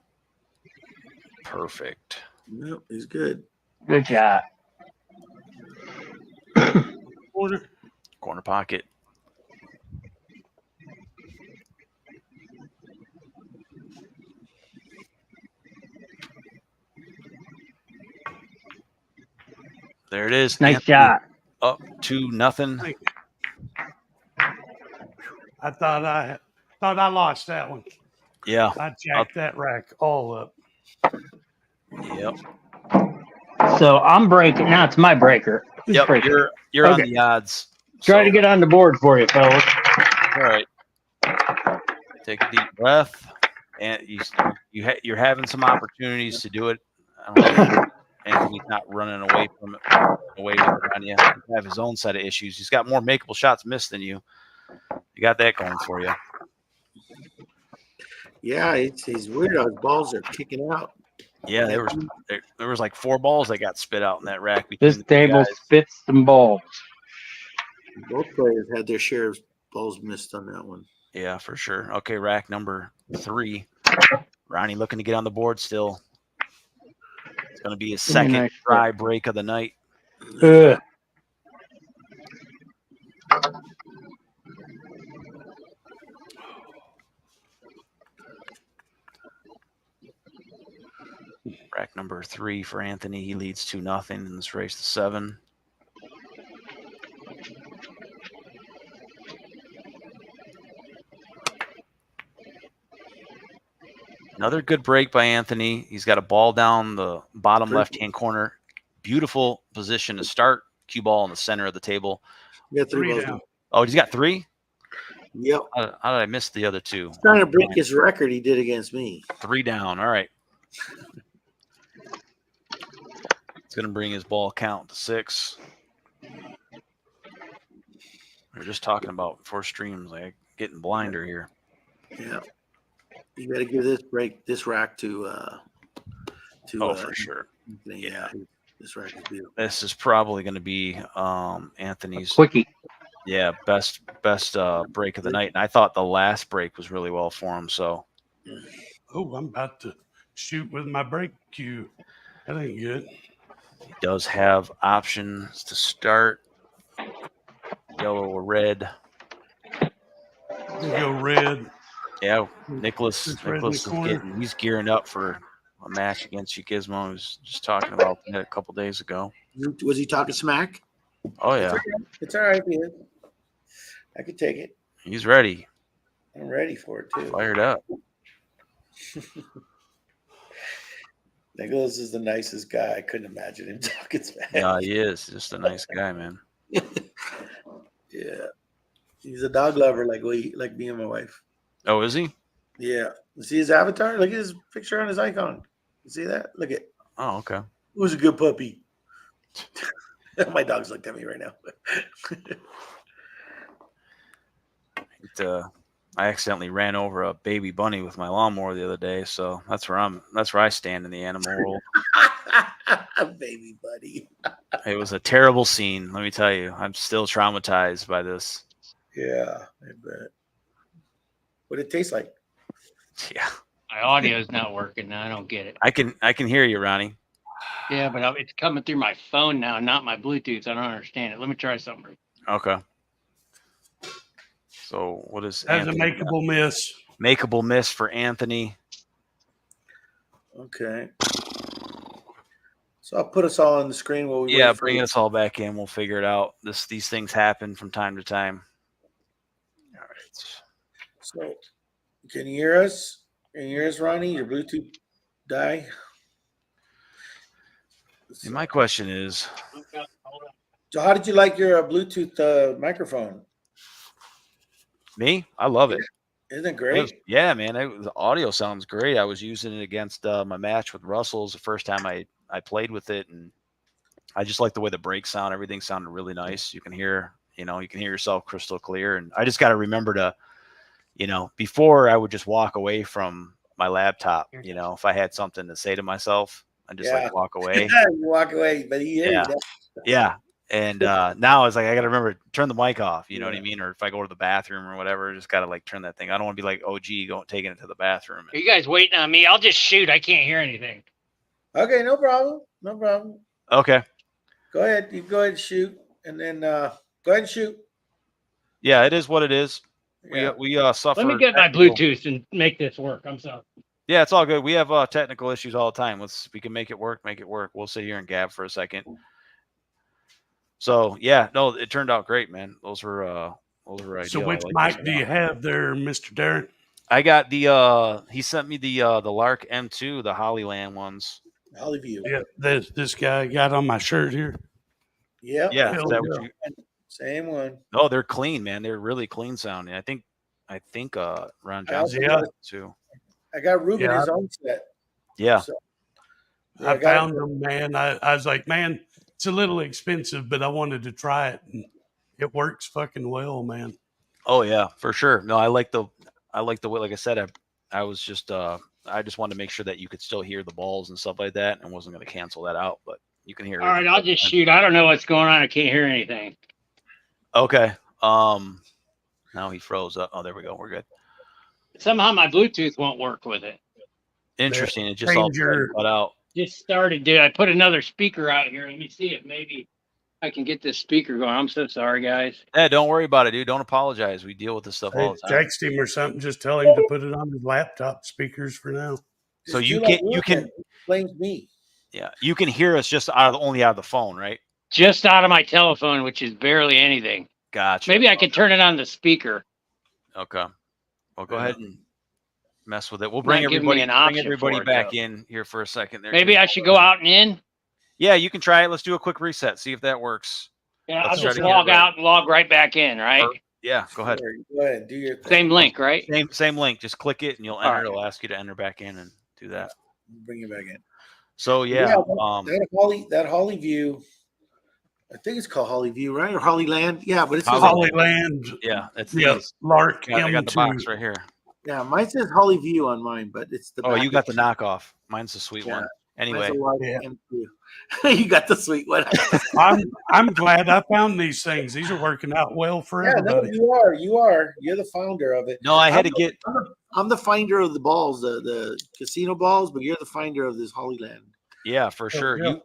S1: Perfect.
S2: yep, he's good.
S4: Good shot.
S1: Corner pocket. There it is.
S4: Nice
S1: Anthony
S4: shot.
S1: Up 2-0.
S3: I thought I lost that one.
S1: Yeah.
S3: I jacked that rack all up.
S1: Yep.
S4: So I'm breaking. Now it's my breaker. Who's
S1: Yep.
S4: breaking?
S1: You're on
S4: Okay.
S1: the odds.
S4: Try to get on the board for you, fellas.
S1: All right. Take a deep breath, and you're having some opportunities to do it. I don't know. Anthony's not running away from it, away with it on you. He have his own set of issues. He's got more makeable shots missed than you. You got that going for you.
S2: Yeah, he's weird. His balls are kicking out.
S1: Yeah, there was like 4 balls that got spit out in that rack.
S4: This
S1: between the
S4: table
S1: guys.
S4: spits some balls.
S2: Both players had their share of balls missed on that one.
S1: Yeah, for sure. Okay, rack number 3. Ronnie looking to get on the board still. It's going to be his second
S4: nice
S1: dry break of the night.
S4: Ugh.
S1: Rack number 3 for Anthony. He leads 2-0 in this race to 7. Another good break by Anthony. He's got a ball down the bottom left-hand corner. Beautiful position to start. Cue ball in the center of the table.
S2: Yeah, 3 balls
S3: down.
S2: down.
S1: Oh, he's got 3?
S2: Yep.
S1: How did I miss the other 2?
S2: He's trying to break his record he did against me.
S1: 3 down. All right. It's going to bring his ball count to 6. We're just talking about before streams, like getting blinder here.
S2: Yeah. You got to give this rack to
S1: For sure.
S2: Anthony. Yeah. This rack is beautiful.
S1: This is probably going to be Anthony's
S4: Quickie.
S1: best break of the night. And I thought the last break was really well for him. So,
S3: Oh, I'm about to shoot with my break cue. That ain't good.
S1: he does have options to start yellow or red.
S3: Go red.
S1: Yeah, Nicholas
S3: red in the corner.
S1: he's gearing up for a match against you, Gizmo. He was just talking about that a couple days ago.
S2: Was he talking smack?
S1: Oh yeah,
S2: it's all right, man. I could take it.
S1: He's ready.
S2: I'm ready for it too.
S1: Fired up.
S2: Nicholas is the nicest guy. I couldn't imagine him talking smack.
S1: Yeah, he is. Just a nice guy, man.
S2: Yeah, he's a dog lover, like me and my wife.
S1: Oh, is he?
S2: Yeah. You see his avatar? Look at his picture on his icon. You see that? Look at.
S1: Oh, okay.
S2: Who's a good puppy? My dog's looked at me right now.
S1: I accidentally ran over a baby bunny with my lawnmower the other day, so that's where I stand in the animal world.
S2: Baby bunny.
S1: It was a terrible scene, let me tell you. I'm still traumatized by this.
S2: Yeah, I bet. What did it taste like?
S1: Yeah.
S4: My audio's not working. I don't get it.
S1: I can hear you, Ronnie.
S4: Yeah, but it's coming through my phone now, not my Bluetooth. I don't understand it. Let me try something.
S1: Okay. So what is
S3: That's a makeable miss.
S1: Makeable miss for Anthony.
S2: Okay. So I'll put us all on the screen while we
S1: bring us all back in. We'll figure it out. These things happen from time to time. All right.
S2: So can you hear us? Can you hear us, Ronnie? Your Bluetooth die?
S1: And my question is,
S2: so how did you like your Bluetooth microphone?
S1: me? I love it.
S2: Isn't it great?
S1: Yeah, man. The audio sounds great. I was using it against my match with Russell's the first time I played with it, and I just like the way the brakes sound. Everything sounded really nice. You can hear yourself crystal clear. And I just got to remember to, before I would just walk away from my laptop. If I had something to say to myself, I just walk away.
S2: You walk away, but he hears you.
S1: Yeah. And now it's like I got to remember to turn the mic off. You know what I mean? Or if I go to the bathroom or whatever, just got to turn that thing. I don't want to be like OG taking it to the bathroom.
S4: Are you guys waiting on me? I'll just shoot. I can't hear anything.
S2: Okay, no problem. No problem.
S1: Okay.
S2: Go ahead. You go ahead and shoot, and then go ahead and shoot.
S1: Yeah, it is what it is.
S2: Yeah.
S1: We suffer.
S4: Let me get my Bluetooth and make this work. I'm sorry.
S1: Yeah, it's all good. We have technical issues all the time. We can make it work. We'll sit here and gab for a second. So yeah, no, it turned out great, man. Those were ideal.
S3: So which mic do you have there, Mr. Darren?
S1: I got he sent me the Lark M2, the Hollyland ones.
S2: Hollyview.
S3: Yeah, this guy got on my shirt here.
S2: Yeah.
S1: Yeah. Is that what
S2: same one.
S1: No, they're clean, man. They're really clean sounding. I think Ron Johnson too.
S2: I got Ruben his own set.
S1: Yeah.
S2: So,
S3: I found them, man. I was like, man, it's a little expensive, but I wanted to try it, and it works fucking well, man.
S1: Oh yeah, for sure. No, I like the way. Like I said, I was just I just wanted to make sure that you could still hear the balls and stuff like that, and wasn't going to cancel that out. But you can hear.
S4: All right, I'll just shoot. I don't know what's going on. I can't hear anything.
S1: Okay. Now he froze up. Oh, there we go. We're good.
S4: Somehow my Bluetooth won't work with it.
S1: Interesting. It just all cut out.
S4: Just started, dude. I put another speaker out here. Let me see if maybe I can get this speaker going. I'm so sorry, guys.
S1: Yeah, don't worry about it, dude. Don't apologize. We deal with this stuff all the time.
S3: Text him or something. Just tell him to put it on his laptop speakers for now.
S1: So you can
S2: blames me.
S1: Yeah, you can hear us just only out of the phone, right?
S4: Just out of my telephone, which is barely anything.
S1: Gotcha.
S4: Maybe I could turn it on the speaker.
S1: Okay. Well, go ahead and mess with it. We'll bring everybody back in here for a second. There.
S4: Maybe I should go out and in.
S1: Yeah, you can try it. Let's do a quick reset. See if that works.
S4: Yeah, I'll just log out and log right back in, right?
S1: Yeah, go ahead.
S2: Go ahead. Do your thing.
S4: Same link, right?
S1: Same link. Just click it and you'll enter. It'll ask you to enter back in and do that.
S2: Bring you back in.
S1: So yeah,
S2: that Hollyview I think it's called Holly View, right? Or Holly Land. Yeah, but it says
S3: Hollyland.
S1: Yeah, it's
S3: Yeah,
S1: these.
S3: Lark
S1: I got the box
S3: M2.
S1: right here.
S2: yeah, mine says Holly View on mine, but it's the
S1: Oh,
S2: back
S1: you got the
S2: of-
S1: knockoff. Mine's the sweet
S2: Yeah.
S1: one.
S2: Mine's
S1: Anyway,
S2: a Lark
S3: Yeah.
S2: M2. You got the sweet one.
S3: I'm glad I found these things. These are working out well for
S2: Yeah, no,
S3: everybody.
S2: you are. You are. You're the founder of it.
S1: no, I had to get.
S2: I'm the finder of the balls, the casino balls, but you're the finder of this Holly Land.
S1: Yeah, for sure.
S3: yeah.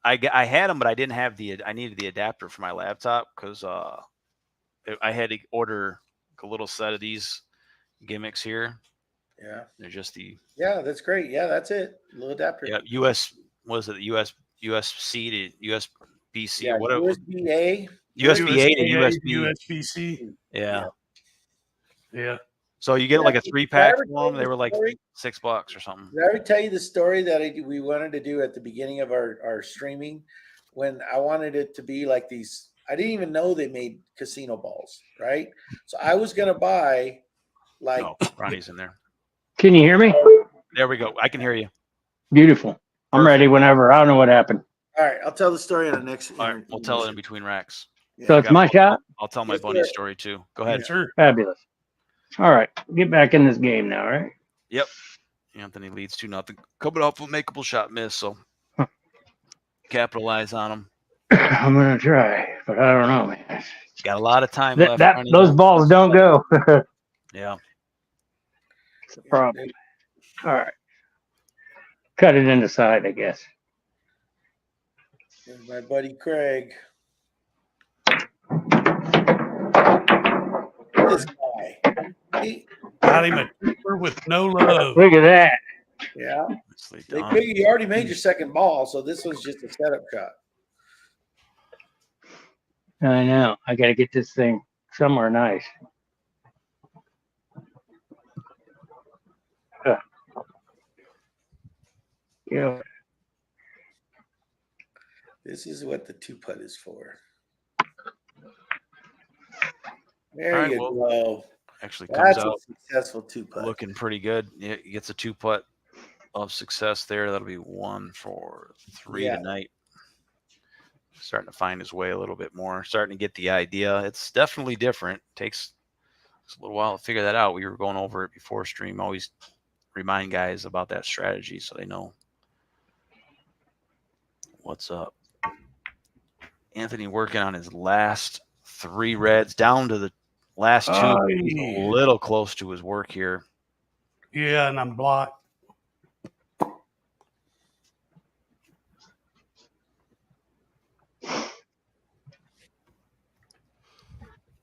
S1: I had them, but I didn't have I needed the adapter for my laptop because I had to order a little set of these gimmicks here.
S2: Yeah.
S1: They're just the
S2: Yeah, that's great. Yeah, that's it. Little adapter.
S1: US. Was it USB to USB-C
S2: Yeah,
S1: or whatever?
S2: USB-A.
S1: USB-A to USB.
S3: USB-C.
S1: Yeah.
S3: Yeah.
S1: So you get like a 3-pack for them. They were like
S2: story?
S1: $6 or something.
S2: Did I ever tell you the story that we wanted to do at the beginning of our streaming when I wanted it to be like these? I didn't even know they made casino balls, right? So I was gonna buy like
S1: No, Ronnie's in there.
S4: Can you hear me?
S1: There we go. I can hear you.
S4: Beautiful. I'm ready whenever. I don't know what happened.
S2: all right, I'll tell the story on the next.
S1: All right, we'll tell it in between racks.
S4: So it's my shot?
S1: I'll tell my
S2: Yes,
S1: bunny
S2: sir.
S1: story too. Go ahead.
S3: Yes, sir.
S4: Fabulous. All right. Get back in this game now, right?
S1: Yep. Anthony leads 2-0. Coming off a makeable shot miss, so capitalize on them.
S4: I'm going to try, but I don't know, man.
S1: Got a lot of time left. Ronnie.
S4: Those balls don't go.
S1: Yeah.
S4: It's a problem. All right. Cut it in the side, I guess.
S2: There's my buddy Craig. This guy.
S3: Got him a keeper with no love.
S4: Look at that.
S2: Yeah.
S1: Nicely
S2: They
S1: done.
S2: figure you already made your second ball, so this was just a setup shot.
S4: I know. I got to get this thing somewhere nice. Yeah.
S2: This is what the two putt is for. There
S1: All right,
S2: you go.
S1: Actually comes
S2: That's a
S1: out
S2: successful two putt.
S1: looking pretty good. Yeah, he gets a 2-putt of success there. That'll be 1 for 3
S2: Yeah.
S1: tonight. Starting to find his way a little bit more. Starting to get the idea. It's definitely different. Takes a little while to figure that out. We were going over it before stream. Always remind guys about that strategy so they know what's up. Anthony working on his last 3 reds, down to the last 2. He's a little close to his work here.
S3: Yeah, and I'm blocked.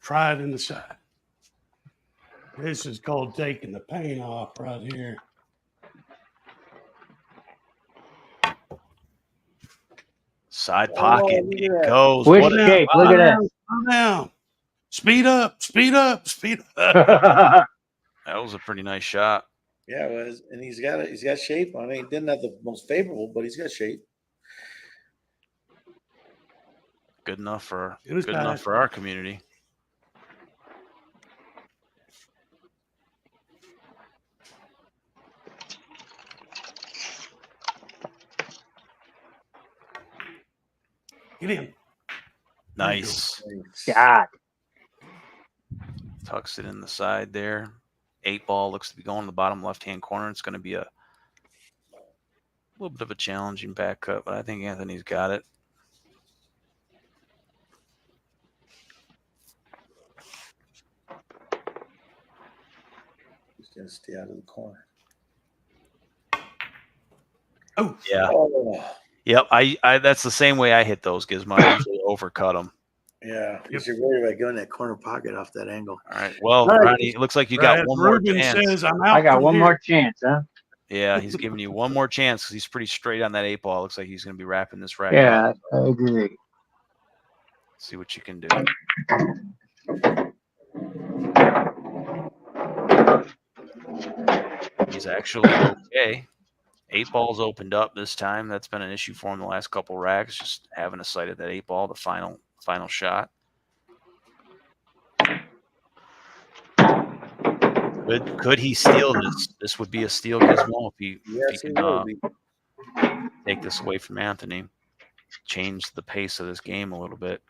S3: Try it in the side. This is called taking the paint off right here.
S1: Side pocket.
S2: look
S1: It
S2: at that.
S1: goes.
S4: Wish
S1: What a-
S4: shape. Look at
S3: Slow down. Speed up. Speed up. Speed up.
S4: that.
S1: that was a pretty nice shot.
S2: Yeah, it was. And he's got shape on it. He didn't have the most favorable, but he's got shape.
S1: Good enough for
S3: It was nice.
S1: our community.
S3: Get in.
S1: Nice.
S4: God.
S1: Tucks it in the side there. 8 ball looks to be going to the bottom left-hand corner. It's going to be a little bit of a challenging back cut, but I think Anthony's got it.
S2: He's gonna stay out of the corner.
S3: Oh,
S1: Yeah.
S2: Oh,
S1: Yep. I that's the same way I hit those, Gizmo. I usually overcut them.
S2: yeah. Because you're worried about going that corner pocket off that angle.
S1: All right. Well,
S2: All right.
S1: Ronnie, it looks like you got
S3: Brad
S1: one more
S3: Rubin
S1: chance.
S3: says I'm out.
S4: I got
S3: from
S4: one
S3: here.
S4: more chance, huh?
S1: Yeah, he's giving you one more chance because he's pretty straight on that 8 ball. Looks like he's going to be wrapping this rack.
S4: Yeah, I agree.
S1: See what you can do. He's actually okay. 8 balls opened up this time. That's been an issue for him the last couple racks. Just having a sight at that 8 ball, the final shot. Could he steal this? This would be a steal, Gizmo, if he
S2: Yes,
S1: can
S2: he will be.
S1: take this away from Anthony. change the pace of this game a little bit.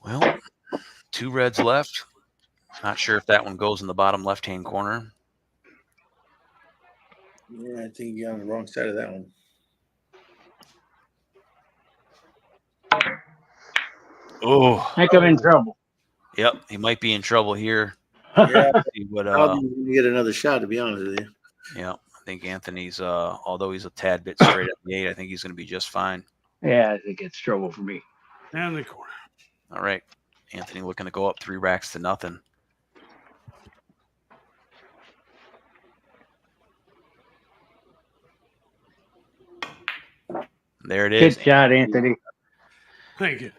S1: Well, 2 reds left. Not sure if that one goes in the bottom left-hand corner.
S2: Yeah, I think you're on the wrong side of that one.
S1: Oh,
S4: I think I'm in trouble.
S1: yep, he might be in trouble here.
S2: Yeah,
S1: See what,
S2: probably gonna get another shot. To be honest with you.
S1: yeah, I think Anthony's, although he's a tad bit straight at the 8, I think he's going to be just fine.
S4: Yeah, I think it's trouble for me.
S3: Down the corner.
S1: All right, Anthony looking to go up 3 racks to nothing. There it is.
S4: Good shot, Anthony.
S3: Thank you.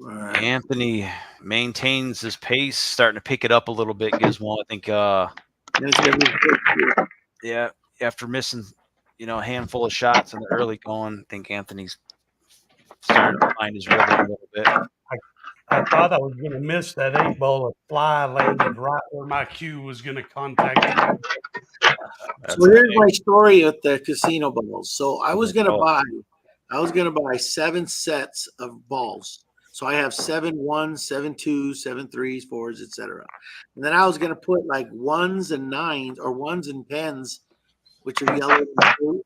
S2: All right.
S1: Anthony maintains his pace, starting to pick it up a little bit. Gizmo, I think,
S2: And it's gonna be-
S1: yeah, after missing, a handful of shots in the early going, I think Anthony's starting to find his rhythm a little bit.
S3: I thought I was going to miss that 8-ball. A fly landed right where my cue was going to contact it.
S2: So here's my story with the casino balls. So I was gonna buy 7 sets of balls. So I have 7 1s, 7 2s, 7 3s, 4s, etc. And then I was gonna put like 1s and 9s or 1s and 10s, which are yellow and blue,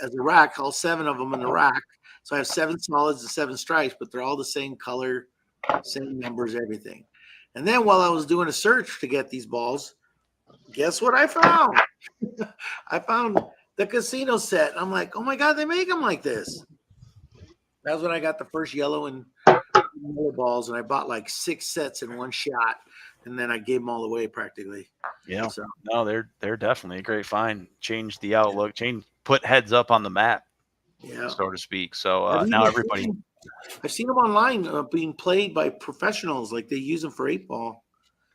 S2: as a rack. All 7 of them in the rack. So I have 7 solids and 7 stripes, but they're all the same color, same numbers, everything. And then while I was doing a search to get these balls, guess what I found? I found the casino set. I'm like, oh my God, they make them like this. That was when I got the first yellow and yellow balls, and I bought like 6 sets in one shot, and then I gave them all away practically.
S1: Yeah,
S2: So,
S1: no, they're definitely a great find. Changed the outlook, put heads up on the map,
S2: yeah.
S1: so to speak. So
S2: I've
S1: now
S2: even
S1: everybody.
S2: I've seen them online being played by professionals, like they use them for 8-ball.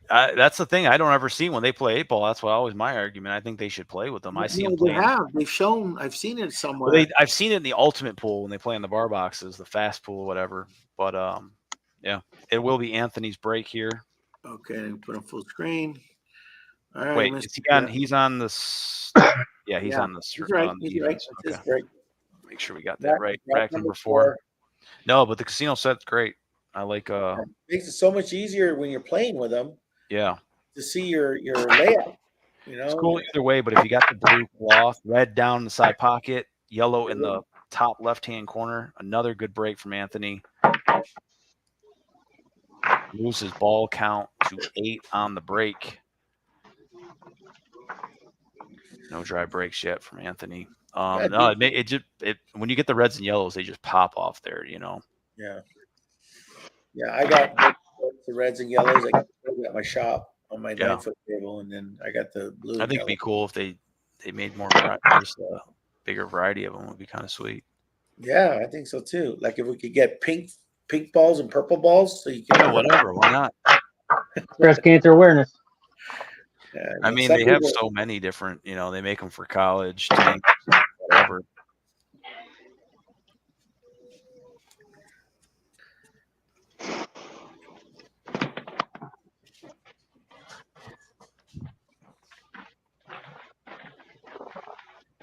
S1: That's the thing. I don't ever see when they play 8-ball. That's always my argument. I think they should play with them. I see them
S2: They
S1: playing.
S2: have. They've shown. I've seen it somewhere.
S1: Well, I've seen it in the ultimate pool when they play in the bar boxes, the fast pool, whatever. But yeah, it will be Anthony's break here.
S2: Okay, put on full screen. All right.
S1: Wait, is he on? He's on this. Yeah, he's on this.
S2: He's right.
S1: On the
S2: He's right.
S1: events.
S2: That's
S1: Okay.
S2: his break.
S1: Make sure we got that right.
S2: Rack
S1: Rack number 4. No, but the casino set's great. I like.
S2: It makes it so much easier when you're playing with them.
S1: Yeah.
S2: To see your layout.
S1: It's cool either way, but if you got the blue cloth, red down the side pocket, yellow in the top left-hand corner, another good break from Anthony. Moves his ball count to 8 on the break. No dry breaks yet from Anthony. No, when you get the reds and yellows, they just pop off there,
S2: Yeah. Yeah, I got the reds and yellows. I got at my shop on my 9-foot table, and then I got the blue.
S1: I think it'd be cool if they made more just a bigger variety of them. Would be kind of sweet.
S2: Yeah, I think so too. Like if we could get pink balls and purple balls, so you can
S1: whatever. Why not?
S4: Breast cancer awareness.
S2: Yeah,
S1: I mean, they have so many different. They make them for college, tanks, whatever.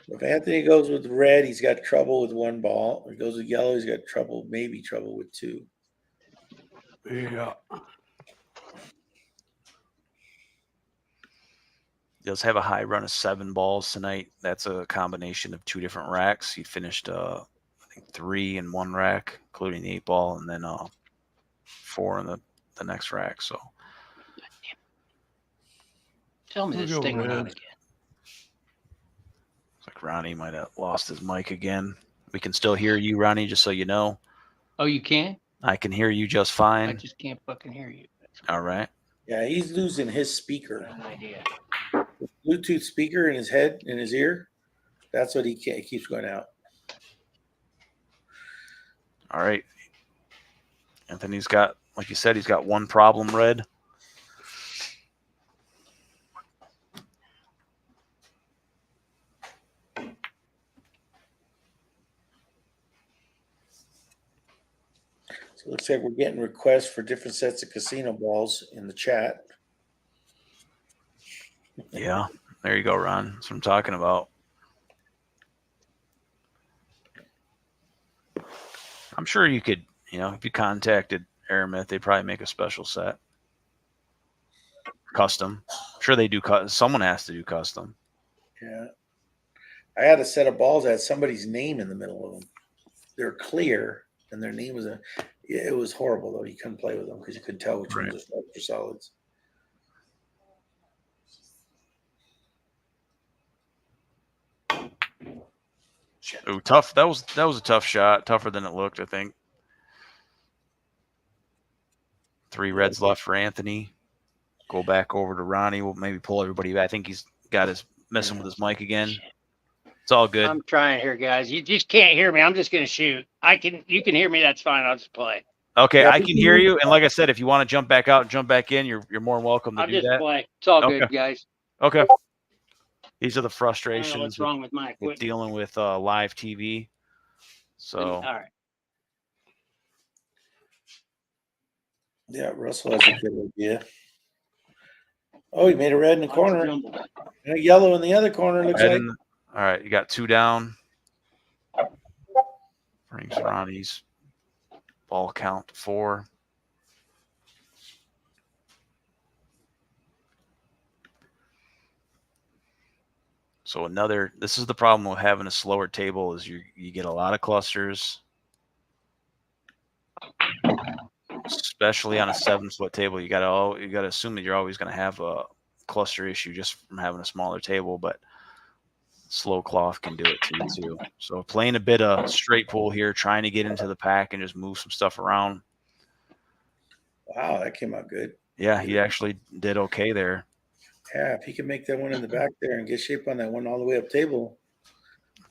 S2: If Anthony goes with red, he's got trouble with 1 ball. If he goes with yellow, he's got maybe trouble with 2.
S3: Yeah.
S1: Does have a high run of 7 balls tonight. That's a combination of 2 different racks. He finished, I think, 3 in 1 rack, including the 8-ball, and then 4 in the next rack. So,
S5: tell me this thing went out again.
S1: Looks like Ronnie might have lost his mic again. We can still hear you, Ronnie, just so you know.
S5: Oh, you can?
S1: I can hear you just fine.
S5: I just can't fucking hear you.
S1: All right.
S2: Yeah, he's losing his speaker.
S5: No idea.
S2: Bluetooth speaker in his head, in his ear. That's what he keeps going out.
S1: All right. Anthony's got, like you said, he's got 1 problem red.
S2: So it looks like we're getting requests for different sets of casino balls in the chat.
S1: Yeah, there you go, Ron. That's what I'm talking about. I'm sure you could, if you contacted Aramith, they'd probably make a special set. Custom. I'm sure they do. Someone has to do custom.
S2: Yeah. I had a set of balls that had somebody's name in the middle of them. They're clear, and their name was it was horrible, though. You couldn't play with them because you couldn't tell which ones were solids.
S1: Ooh, tough. That was a tough shot. Tougher than it looked, I think. 3 reds left for Anthony. Go back over to Ronnie. We'll maybe pull everybody back. I think he's got his messing with his mic again. It's all good.
S5: I'm trying here, guys. You just can't hear me. I'm just gonna shoot. You can hear me. That's fine. I'll just play.
S1: Okay,
S2: Yeah,
S1: I can hear you. And like I said, if you want to jump back out and jump back in, you're more than welcome to
S5: I'll
S1: do
S5: just
S1: that.
S5: play. It's all
S1: Okay.
S5: good, guys.
S1: Okay. These are the
S5: I don't know
S1: frustrations
S5: what's wrong with my
S1: with
S5: equipment.
S1: dealing with live TV. So
S5: All right.
S2: Yeah, Russell has a good idea. Oh, he made a red in the corner. And a yellow in the other corner, looks like.
S1: all right, you got 2 down. Brings Ronnie's ball count to 4. So this is the problem with having a slower table is you get a lot of clusters, especially on a 7-foot table. You gotta assume that you're always going to have a cluster issue just from having a smaller table, but slow cloth can do it too. So playing a bit of straight pool here, trying to get into the pack and just move some stuff around.
S2: Wow, that came out good.
S1: Yeah, he actually did okay there.
S2: Yeah, if he can make that one in the back there and get shape on that one all the way up table,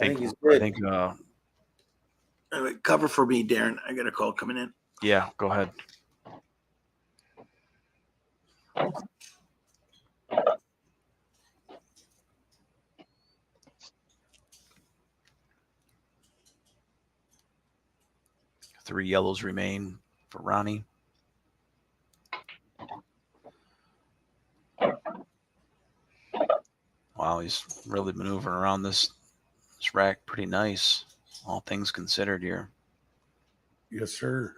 S2: I think he's good.
S1: I think
S2: Anyway, cover for me, Darren. I got a call coming in.
S1: yeah, go ahead. Three yellows remain for Ronnie. Wow, he's really maneuvering around this rack pretty nice, all things considered here.
S3: Yes, sir.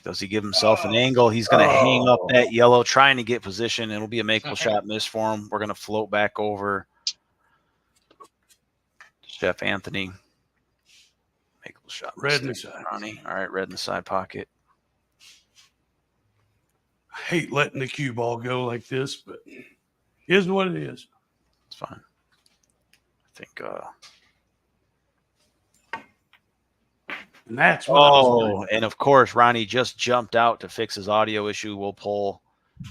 S1: Does he give himself an angle? He's going to hang up that yellow, trying to get position. It'll be a makeable shot miss for him. We're going to float back over Chef Anthony. Makeable shot.
S3: Red in the side.
S1: Ronnie. All right, red in the side pocket.
S3: I hate letting the cue ball go like this, but it is what it is.
S1: It's fine. I think.
S3: And that's what I was doing.
S1: And of course, Ronnie just jumped out to fix his audio issue. We'll pull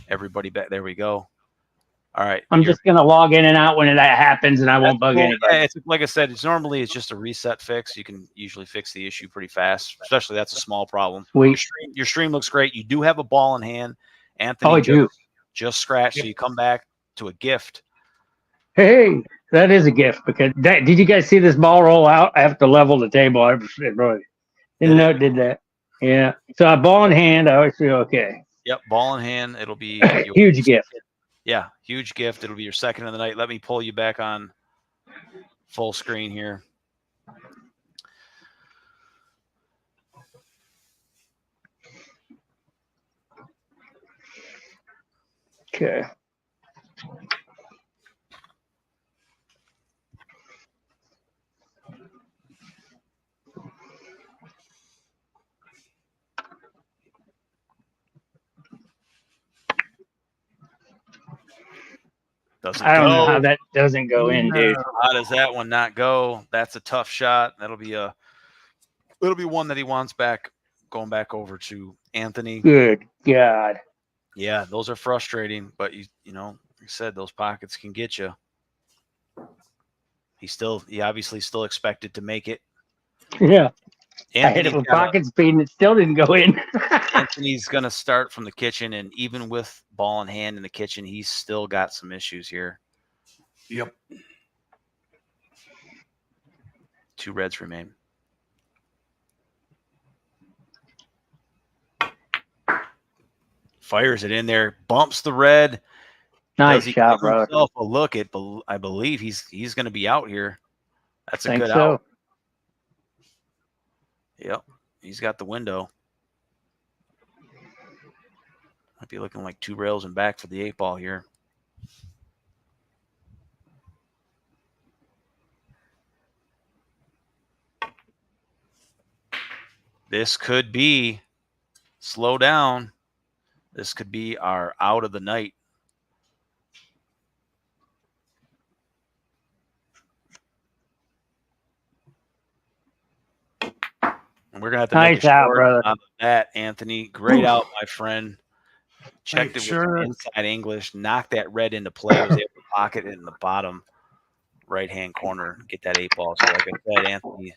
S1: everybody back. There we go. All right.
S4: I'm just going to log in and out when that happens, and I won't bug anybody.
S1: Yeah, it's, like I said, it's just a reset fix. You can usually fix the issue pretty fast, especially that's a small problem. Your stream looks great. You do have a ball in hand. Anthony just scratched, so you come back to a gift.
S4: Hey, that is a gift because did you guys see this ball roll out? I have to level the table. I didn't know it did that. Yeah. So a ball in hand, I always feel okay.
S1: Yep, ball in hand. It'll be
S4: huge gift.
S1: Yeah, huge gift. It'll be your second of the night. Let me pull you back on full screen here.
S4: Okay. I don't know how that doesn't go in, dude.
S1: How does that one not go? That's a tough shot. It'll be one that he wants back, going back over to Anthony.
S4: Good God.
S1: Yeah, those are frustrating, but you know, like I said, those pockets can get you. He obviously still expected to make it.
S4: Yeah. I hit it with pocket speed and it still didn't go in.
S1: Anthony's going to start from the kitchen, and even with ball in hand in the kitchen, he's still got some issues here.
S3: Yep.
S1: 2 reds remain. Fires it in there, bumps the red.
S4: Nice
S1: Does he
S4: shot,
S1: give
S4: brother.
S1: himself a look at? I believe he's going to be out here. That's a
S4: Think
S1: good
S4: so.
S1: out. Yep, he's got the window. Might be looking like 2 rails and back for the 8-ball here. This could be, slow down. This could be our out of the night. And we're going to have to make
S4: Nice
S1: a
S4: out,
S1: short
S4: brother.
S1: on that, Anthony. Great out, my friend. Checked
S3: Thanks,
S1: it with some inside English, knocked that red into play, was able to pocket it in the bottom right-hand corner, get that 8-ball. So like I said, Anthony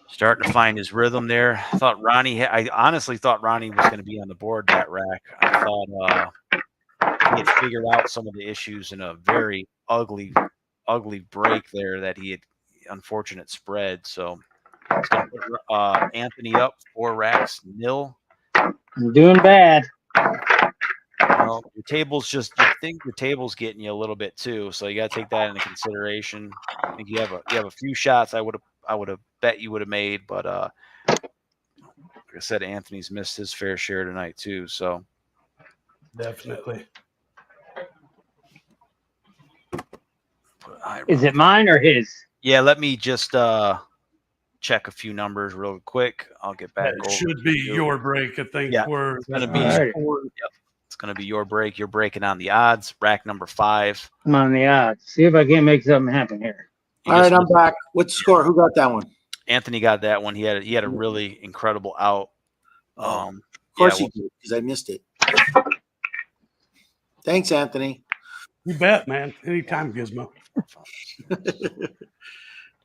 S1: starting to find his rhythm there. I honestly thought Ronnie was going to be on the board that rack. I thought he had figured out some of the issues in a very ugly break there that he had unfortunate spread. So it's going to put Anthony up 4 racks, 0.
S4: I'm doing bad.
S1: Well, your table's you think your table's getting you a little bit too, so you got to take that into consideration. I think you have a few shots I would have bet you would have made, but like I said, Anthony's missed his fair share tonight too. So
S3: Definitely.
S4: Is it mine or his?
S1: Yeah, let me just check a few numbers real quick. I'll get back.
S3: It should be your break. I think we're
S1: it's gonna be.
S4: Alright.
S1: Yep, it's gonna be your break. You're breaking on the odds. Rack number 5.
S4: I'm on the odds. See if I can't make something happen here.
S1: You
S2: All
S1: just
S2: right, I'm
S1: missed-
S2: back. What's the score? Who got that one?
S1: Anthony got that one. He had a really incredible out.
S2: Of course
S1: yeah,
S2: he did, because I missed it. Thanks, Anthony.
S3: You bet, man. Anytime, Gizmo.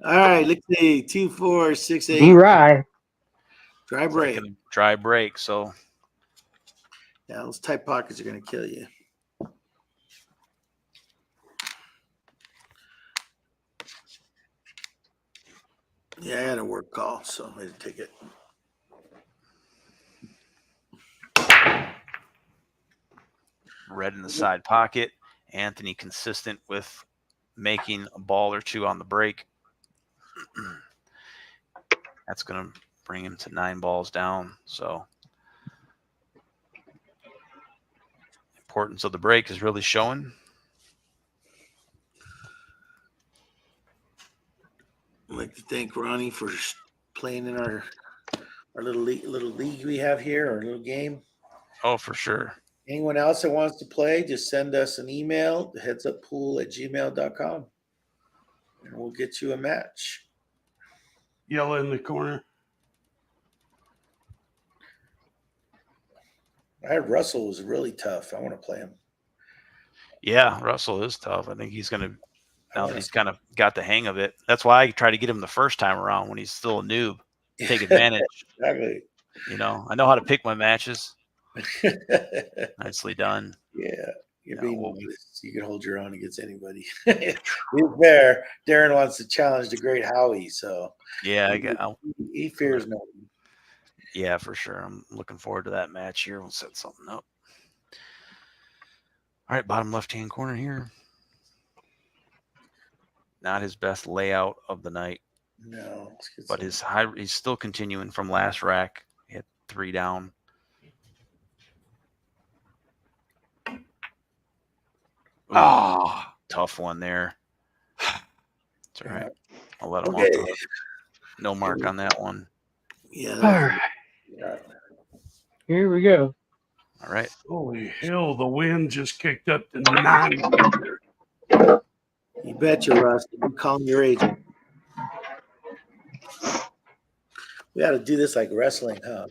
S2: All right, let's see. 2, 4, 6, 8.
S4: D-Rye.
S2: Dry break.
S1: Dry break. So
S2: Yeah, those tight pockets are going to kill you. Yeah, I had a work call, so I had to take it.
S1: red in the side pocket. Anthony consistent with making a ball or 2 on the break. That's going to bring him to 9 balls down. So importance of the break is really showing.
S2: I'd like to thank Ronnie for playing in our little league we have here, our little game.
S1: Oh, for sure.
S2: Anyone else that wants to play, just send us an email, headsuppool@gmail.com, and we'll get you a match.
S3: Yellow in the corner.
S2: I heard Russell was really tough. I want to play him.
S1: Yeah, Russell is tough. I think he's going to, now that he's kind of got the hang of it. That's why I tried to get him the first time around when he's still a noob. Take advantage.
S2: Exactly.
S1: You know, I know how to pick my matches. Nicely done.
S2: Yeah, you're
S1: No,
S2: being
S1: well,
S2: modest. You can hold your own against anybody. Be fair. Darren wants to challenge the great Howie, so
S1: Yeah,
S2: he fears no one.
S1: yeah, for sure. I'm looking forward to that match here. We'll set something up. All right, bottom left-hand corner here. Not his best layout of the night,
S2: No, let's get
S1: but
S2: some-
S1: he's still continuing from last rack. He had 3 down. Oh, tough one there. It's all right. I'll let him
S2: Okay.
S1: off. No mark on that one.
S2: Yeah.
S4: All
S2: that
S4: right.
S2: was-
S4: Here we go.
S1: All right.
S3: Holy hell, the wind just kicked up to 9.
S2: You betcha, Russ. I'm calling your agent. We got to do this like wrestling, huh?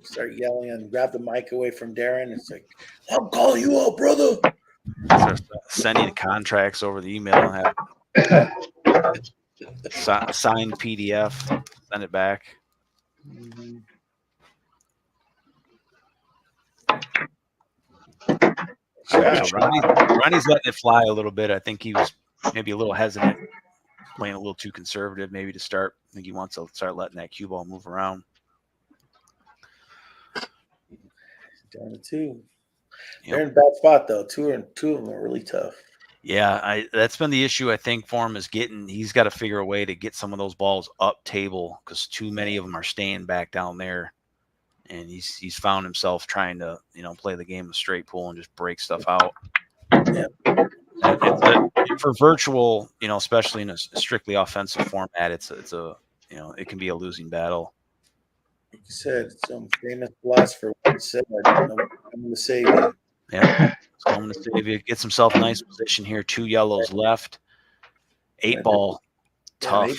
S2: Start yelling and grab the mic away from Darren. It's like, I'm calling you out, brother.
S1: Start sending contracts over the email and have signed PDF. Send it back. So Ronnie's letting it fly a little bit. I think he was maybe a little hesitant, playing a little too conservative maybe to start. I think he wants to start letting that cue ball move around.
S2: Down to 2.
S1: Yep.
S2: They're in a bad spot though. Two of them are really tough.
S1: Yeah, that's been the issue I think for him is he's got to figure a way to get some of those balls up table because too many of them are staying back down there, and he's found himself trying to play the game of straight pool and just break stuff out.
S2: Yeah.
S1: For virtual, especially in a strictly offensive format, it's a it can be a losing battle.
S2: Like you said, some famous philosopher once said, "I'm going to save you."
S1: Yeah, so I'm going to save you. Gets himself a nice position here. 2 yellows left. 8 ball, tough.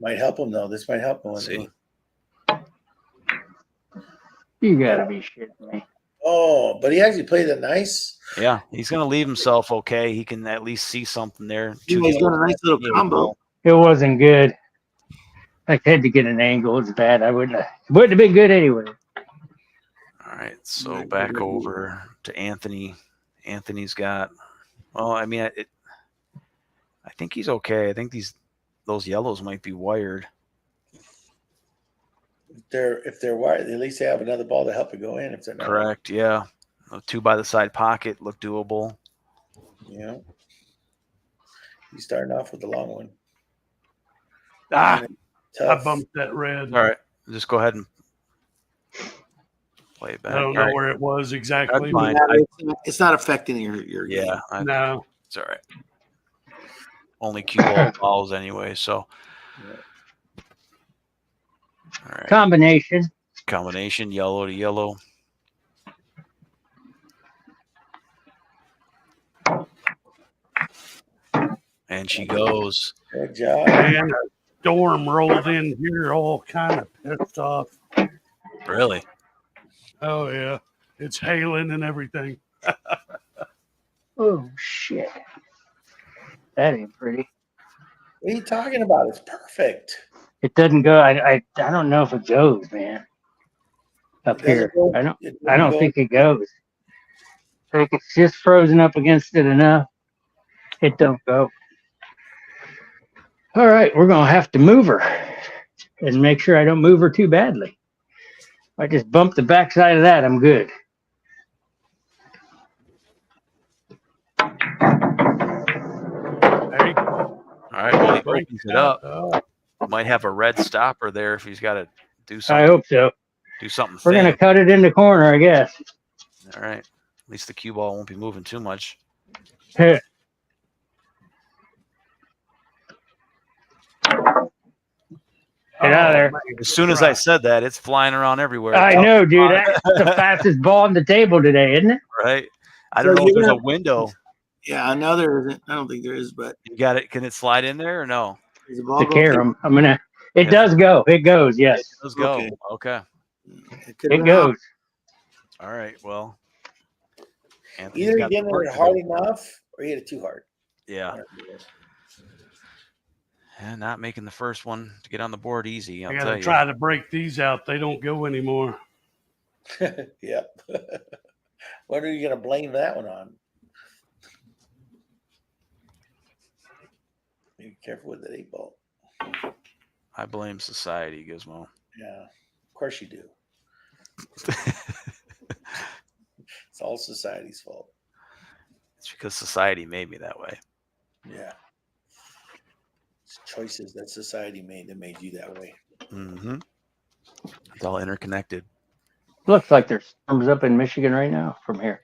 S2: Might help him though. This might help him.
S1: Let's see.
S4: You gotta be shitting me.
S2: Oh, but he actually played it nice.
S1: Yeah, he's going to leave himself okay. He can at least see something there.
S2: He's got a nice little combo.
S4: It wasn't good. I had to get an angle. It's bad. It wouldn't have been good anyway.
S1: All right, so back over to Anthony. Anthony's got. Well, I mean, I think he's okay. I think those yellows might be wired.
S2: If they're wired, at least they have another ball to help it go in. If they're not.
S1: Correct. Yeah, 2 by the side pocket look doable.
S2: Yeah. He's starting off with the long one.
S3: I
S2: Tough.
S3: bumped that red.
S1: All right, just go ahead and play it back.
S3: I don't know where it was exactly.
S1: Fine.
S2: It's not affecting your game.
S1: Yeah,
S3: No.
S1: it's all right. Only cue ball balls anyway, so. All right.
S4: Combination,
S1: yellow to yellow. And she goes.
S2: Good job.
S3: And a storm rolled in here, all kind of pissed off.
S1: Really?
S3: Oh yeah, it's hailing and everything.
S4: Oh shit, that ain't pretty.
S2: What are you talking about? It's perfect.
S4: It doesn't go. I don't know if it goes, man. Up here, I don't think it goes. I think it's just frozen up against it enough. It don't go. All right, we're gonna have to move her and make sure I don't move her too badly. If I just bump the backside of that, I'm good.
S3: There you go.
S1: All right, well, he opens it up. Might have a red stopper there if he's got to do something.
S4: I hope so.
S1: Do something.
S4: We're gonna cut it in the corner, I guess.
S1: All right. At least the cue ball won't be moving too much.
S4: Get out of there.
S1: As soon as I said that, it's flying around everywhere.
S4: I know, dude. That's the fastest ball on the table today, isn't it?
S1: Right. I don't know if there's a window.
S2: Yeah, no, there isn't. I don't think there is, but
S1: You got it. Can it slide in there or no?
S2: is the ball
S4: The
S2: going?
S4: carom. I'm gonna. It does go. It goes. Yes,
S1: Let's go.
S2: Okay.
S1: Okay.
S4: it goes.
S1: All right. Well, Anthony's
S2: Either he
S1: got the
S2: didn't
S1: work
S2: hit it
S1: to
S2: hard
S1: do.
S2: enough or he hit it too hard.
S1: Yeah. And not making the first one to get on the board easy.
S3: I
S1: I'll tell
S3: gotta
S1: you.
S3: try to break these out. They don't go anymore.
S2: Yep. What are you going to blame that one on? Be careful with that 8 ball.
S1: I blame society, Gizmo.
S2: Yeah, of course you do. It's all society's fault.
S1: It's because society made me that way.
S2: Yeah. It's choices that society made that made you that way.
S1: Mm-hmm. It's all interconnected.
S4: Looks like there's storms up in Michigan right now from here.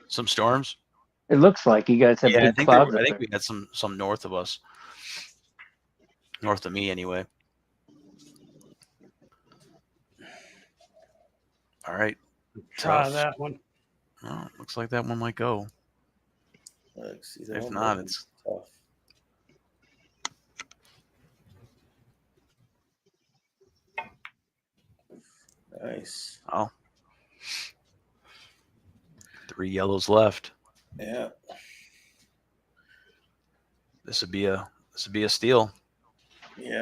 S1: Some storms.
S4: It looks like you guys have
S1: Yeah, I
S4: big
S1: think,
S4: clouds.
S1: I
S4: up
S1: think
S4: there.
S1: we had some north of us. North of me, anyway. All right.
S3: Try
S1: Tough.
S3: that one.
S1: Well, looks like that one might go.
S2: Let's see,
S1: If not, it's
S2: tough. Nice.
S1: oh. 3 yellows left.
S2: Yeah.
S1: This would be a steal.
S2: Yeah.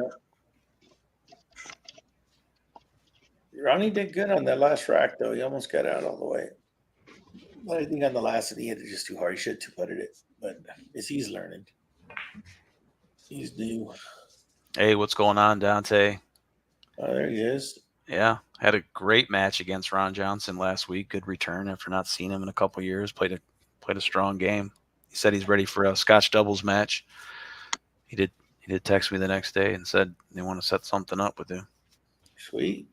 S2: Ronnie did good on that last rack, though. He almost got out all the way. But I think on the last one, he hit it just too hard. He should have two-putted it. But he's learning. He's new.
S1: Hey, what's going on, Dante?
S2: Oh, there he is.
S1: Yeah, Had a great match against Ron Johnson last week. Good return after not seeing him in a couple years. Played a strong game. He said he's ready for a Scotch doubles match. He did text me the next day and said they want to set something up with him.
S2: Sweet.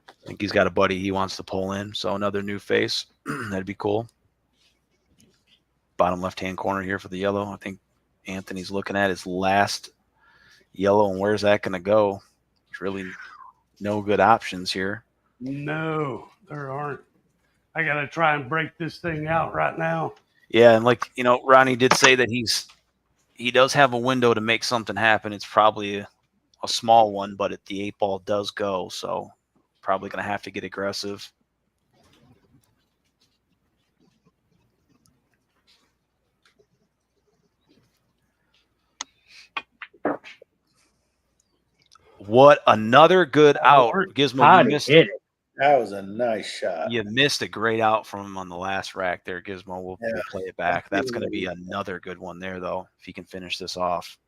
S1: I think he's got a buddy he wants to pull in. So another new face. That'd be cool. Bottom left-hand corner here for the yellow. I think Anthony's looking at his last yellow, and where's that going to go? There's really no good options here.
S3: No, there aren't. I got to try and break this thing out right now.
S1: Yeah, and like, Ronnie did say that he does have a window to make something happen. It's probably a small one, but the 8-ball does go, so probably going to have to get aggressive. What another good out. Gizmo, you missed it.
S2: That was a nice shot.
S1: You missed a great out from him on the last rack there, Gizmo. We'll play it back. That's going to be another good one there, though, if he can finish this off.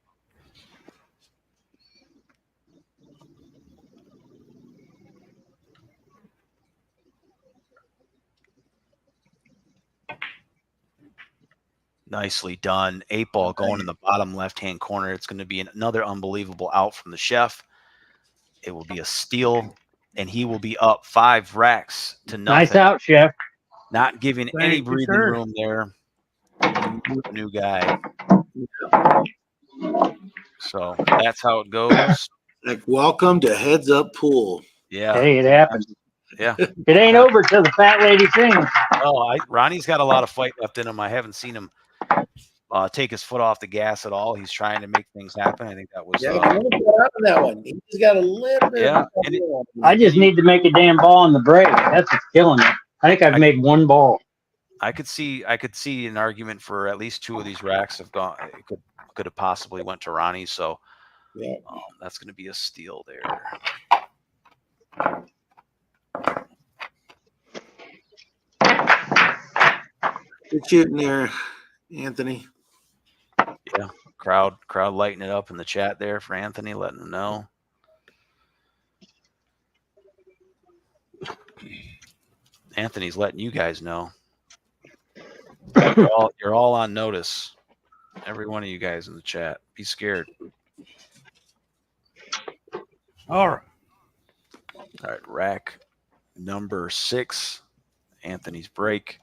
S1: Nicely done. 8-ball going in the bottom left-hand corner. It's going to be another unbelievable out from the chef. It will be a steal, and he will be up 5 racks to nothing.
S4: Nice out, Chef.
S1: Not giving any breathing room there. New guy. So that's how it goes.
S2: Like, welcome to Heads Up Pool.
S1: Yeah.
S4: Hey, it happens.
S1: Yeah.
S4: It ain't over till the fat lady sings.
S1: Oh, Ronnie's got a lot of fight left in him. I haven't seen him take his foot off the gas at all. He's trying to make things happen. I think that was
S2: that one. He just got a little bit.
S1: Yeah.
S4: I just need to make a damn ball on the break. That's what's killing me. I think I've made one ball.
S1: I could see an argument for at least 2 of these racks have gone. It could have possibly went to Ronnie. So that's going to be a steal there.
S2: Good shooting there, Anthony.
S1: Yeah, crowd lighting it up in the chat there for Anthony, letting him know. Anthony's letting you guys know. You're all on notice. Every one of you guys in the chat. Be scared.
S3: All right.
S1: All right, rack number 6. Anthony's breaking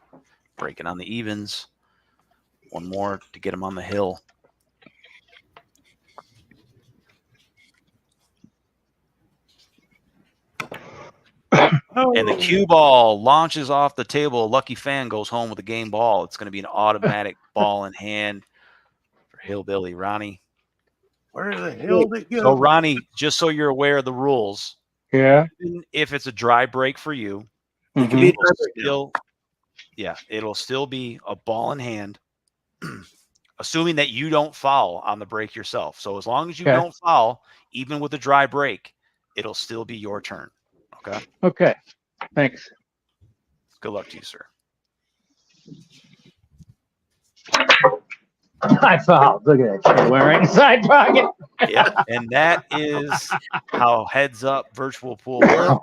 S1: on the evens. One more to get him on the hill. And the cue ball launches off the table. Lucky fan goes home with a game ball. It's going to be an automatic ball in hand for Hillbilly. Ronnie.
S3: Where the hell did it go?
S1: So, Ronnie, just so you're aware of the rules.
S4: Yeah.
S1: Even if it's a dry break for you, it'll still be a ball in hand, assuming that you don't foul on the break yourself. So as long as you don't foul, even with a dry break, it'll still be your turn. Okay?
S4: Okay. Thanks.
S1: Good luck to you, sir.
S4: I fouled. Look at that shit. Went right in the side pocket.
S1: Yeah, and that is how Heads Up virtual pool works.
S2: I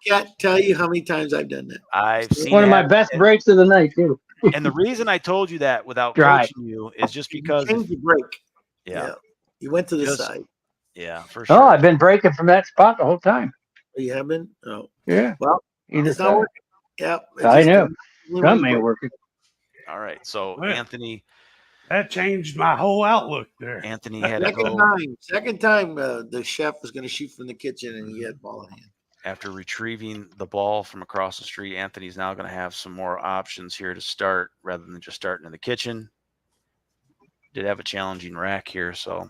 S2: can't tell you how many times I've done that.
S1: I've seen
S4: one of my best breaks of the night, too.
S1: And the reason I told you that without coaching you is just because
S2: you changed the break.
S1: Yeah.
S2: You went to the side.
S1: Yeah, for sure.
S4: Oh, I've been breaking from that spot the whole time.
S2: You have been? Oh.
S4: Yeah.
S2: Well,
S4: it's
S2: not working. Yeah.
S4: I know. Something ain't working.
S1: All right. So, Anthony.
S3: That changed my whole outlook there.
S1: Anthony had to go.
S2: Second time, the chef was going to shoot from the kitchen, and he had ball in hand.
S1: After retrieving the ball from across the street, Anthony's now going to have some more options here to start rather than just starting in the kitchen. Did have a challenging rack here, so.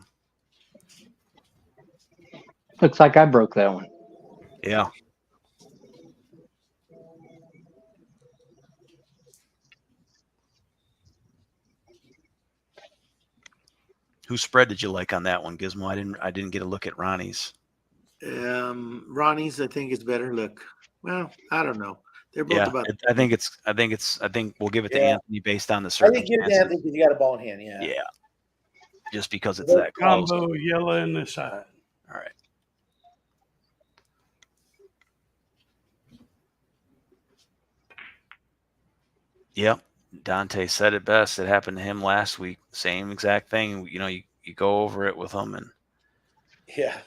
S4: Looks like I broke that one.
S1: Yeah. Whose spread did you like on that one, Gizmo? I didn't get a look at Ronnie's.
S2: Ronnie's, I think, is better. Look, well, I don't know. They're both about.
S1: I think we'll give it to Anthony based on the circumstances.
S2: I think give it to Anthony because you got a ball in hand. Yeah.
S1: Yeah. Just because it's that close.
S3: Combo yellow in the side.
S1: All right. Yep. Dante said it best. It happened to him last week. Same exact thing. You go over it with him, and
S2: Yeah.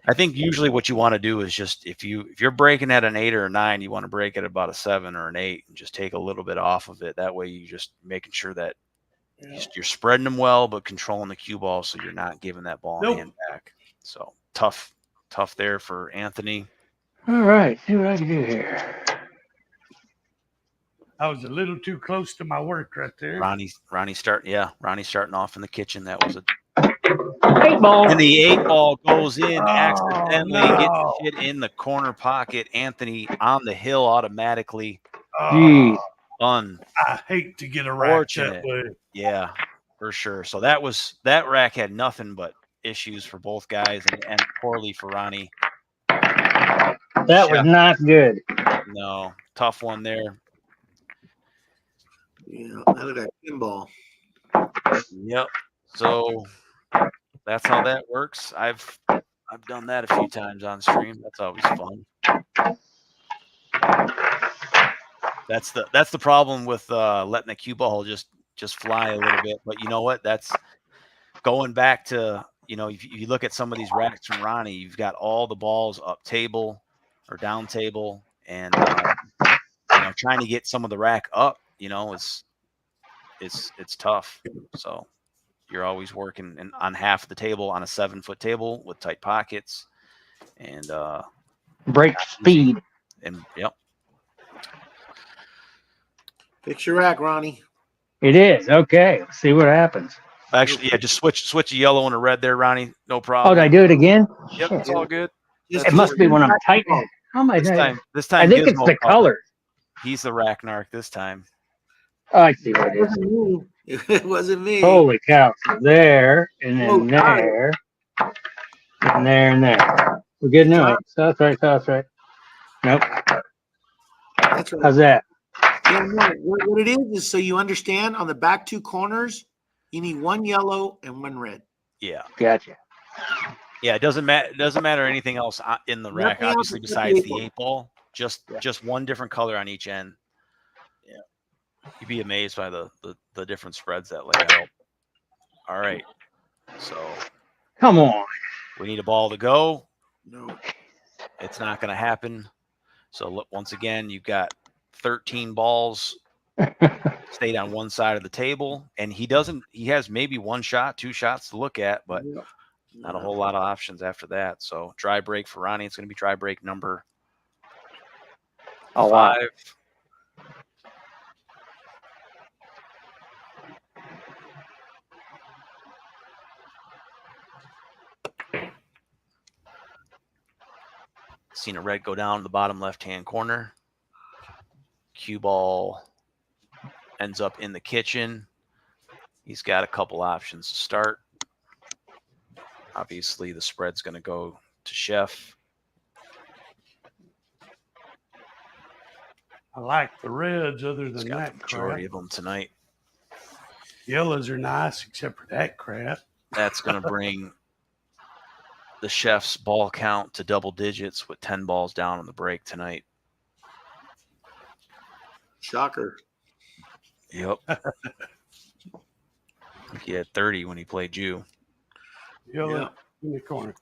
S1: I think usually what you want to do is just if you're breaking at an 8 or a 9, you want to break at about a 7 or an 8 and just take a little bit off of it. That way you just making sure that you're spreading them well, but controlling the cue ball so you're not giving that ball in hand back. So tough there for Anthony.
S4: All right, see what I can do here.
S3: I was a little too close to my work right there.
S1: Ronnie's starting off in the kitchen. That was a
S4: 8 ball.
S1: and the 8 ball goes in
S3: Oh,
S1: accidentally,
S3: no.
S1: gets shit in the corner pocket. Anthony on the hill automatically.
S4: Jeez.
S3: I hate to get a rack that way.
S1: Yeah, for sure. So that rack had nothing but issues for both guys and poorly for Ronnie.
S4: That was not good.
S1: No, tough one there.
S2: Yeah, look at that pinball.
S1: Yep. So that's how that works. I've done that a few times on stream. That's always fun. That's the problem with letting the cue ball just fly a little bit. But you know what? That's going back to, if you look at some of these racks from Ronnie, you've got all the balls up table or down table, and trying to get some of the rack up, it's tough. So you're always working on half of the table on a 7-foot table with tight pockets and
S4: break speed.
S1: And yep.
S2: Fix your rack, Ronnie.
S4: It is okay. Let's see what happens.
S1: Actually, yeah, just switch a yellow and a red there, Ronnie. No problem.
S4: Oh, did I do it again?
S1: Yep, it's all good.
S2: Just
S4: It must be when I'm tightening. How am I doing?
S1: This time
S4: I think it's the color.
S1: He's the rack narc this time.
S4: Oh, I see what it is.
S2: It wasn't me.
S4: Holy cow. There, and then there, and there, and there. We're good now. So that's right. Nope.
S2: That's right.
S4: How's that?
S2: Yeah, no, what it is so you understand, on the back 2 corners, you need 1 yellow and 1 red.
S1: Yeah.
S4: Gotcha.
S1: Yeah, it doesn't matter anything else in the rack,
S2: Nothing
S1: obviously,
S2: else
S1: besides
S2: except
S1: the 8 ball. Just one different color on each end. Yeah. You'd be amazed by the different spreads that lay out. All right. So
S4: come on.
S1: We need a ball to go.
S2: No.
S1: It's not going to happen. So look, once again, you've got 13 balls stayed on one side of the table, and he has maybe 1 shot, 2 shots to look at, but not a whole lot of options after that. So dry break for Ronnie. It's going to be dry break number 5.
S4: Wow.
S1: Seen a red go down in the bottom left-hand corner. Cue ball ends up in the kitchen. He's got a couple options to start. Obviously, the spread's going to go to Chef.
S3: I like the reds other
S1: He's
S3: than
S1: got
S3: that
S1: the majority
S3: crap.
S1: of them tonight.
S3: Yellows are nice except for that crap.
S1: That's going to bring the Chef's ball count to double digits with 10 balls down on the break tonight.
S2: Shocker.
S1: Yep. He had 30 when he played you.
S3: Yellow in the corner.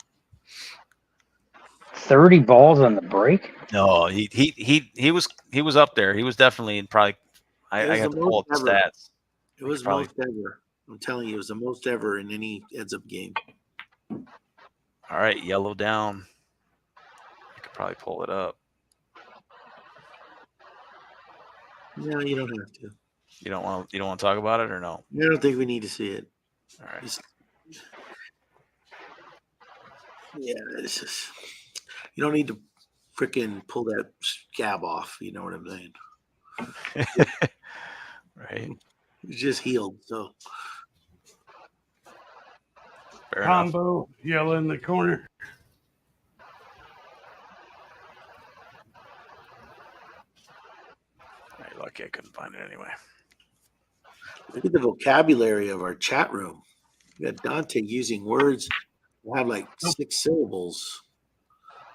S4: 30 balls on the break?
S1: No, he was up there. He was definitely probably. I got to pull up the stats.
S2: It was most ever. I'm telling you, it was the most ever in any heads-up game.
S1: All right, yellow down. I could probably pull it up.
S2: No, you don't have to.
S1: You don't want to talk about it or no?
S2: I don't think we need to see it.
S1: All right.
S2: Yeah, it's just, you don't need to freaking pull that scab off. You know what I'm saying?
S1: Right.
S2: It's just healed. So
S1: fair enough.
S3: Combo, yellow in the corner.
S1: Right, lucky I couldn't find it anyway.
S2: look at the vocabulary of our chat room. We got Dante using words that have like 6 syllables.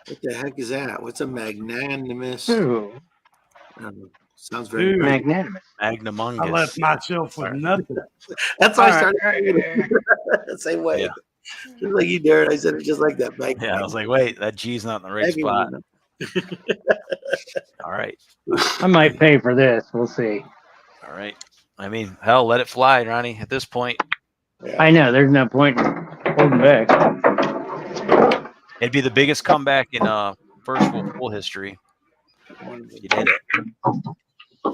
S2: What the heck is that? What's a magnanimous?
S4: Ooh.
S2: Sounds very
S3: Dude,
S4: Magnanimous.
S3: I
S1: Magnumongous.
S3: left myself with nothing.
S2: That's why I
S4: All
S2: started
S4: right.
S2: same way.
S1: Yeah.
S2: Just like you, Darren. I said it just like that.
S1: Yeah, I was like, wait, that G's not in the right spot. All right.
S4: I might pay for this. We'll see.
S1: All right. I mean, hell, let it fly, Ronnie. At this point,
S4: I know. There's no point in holding back.
S1: it'd be the biggest comeback in first full history. You did it.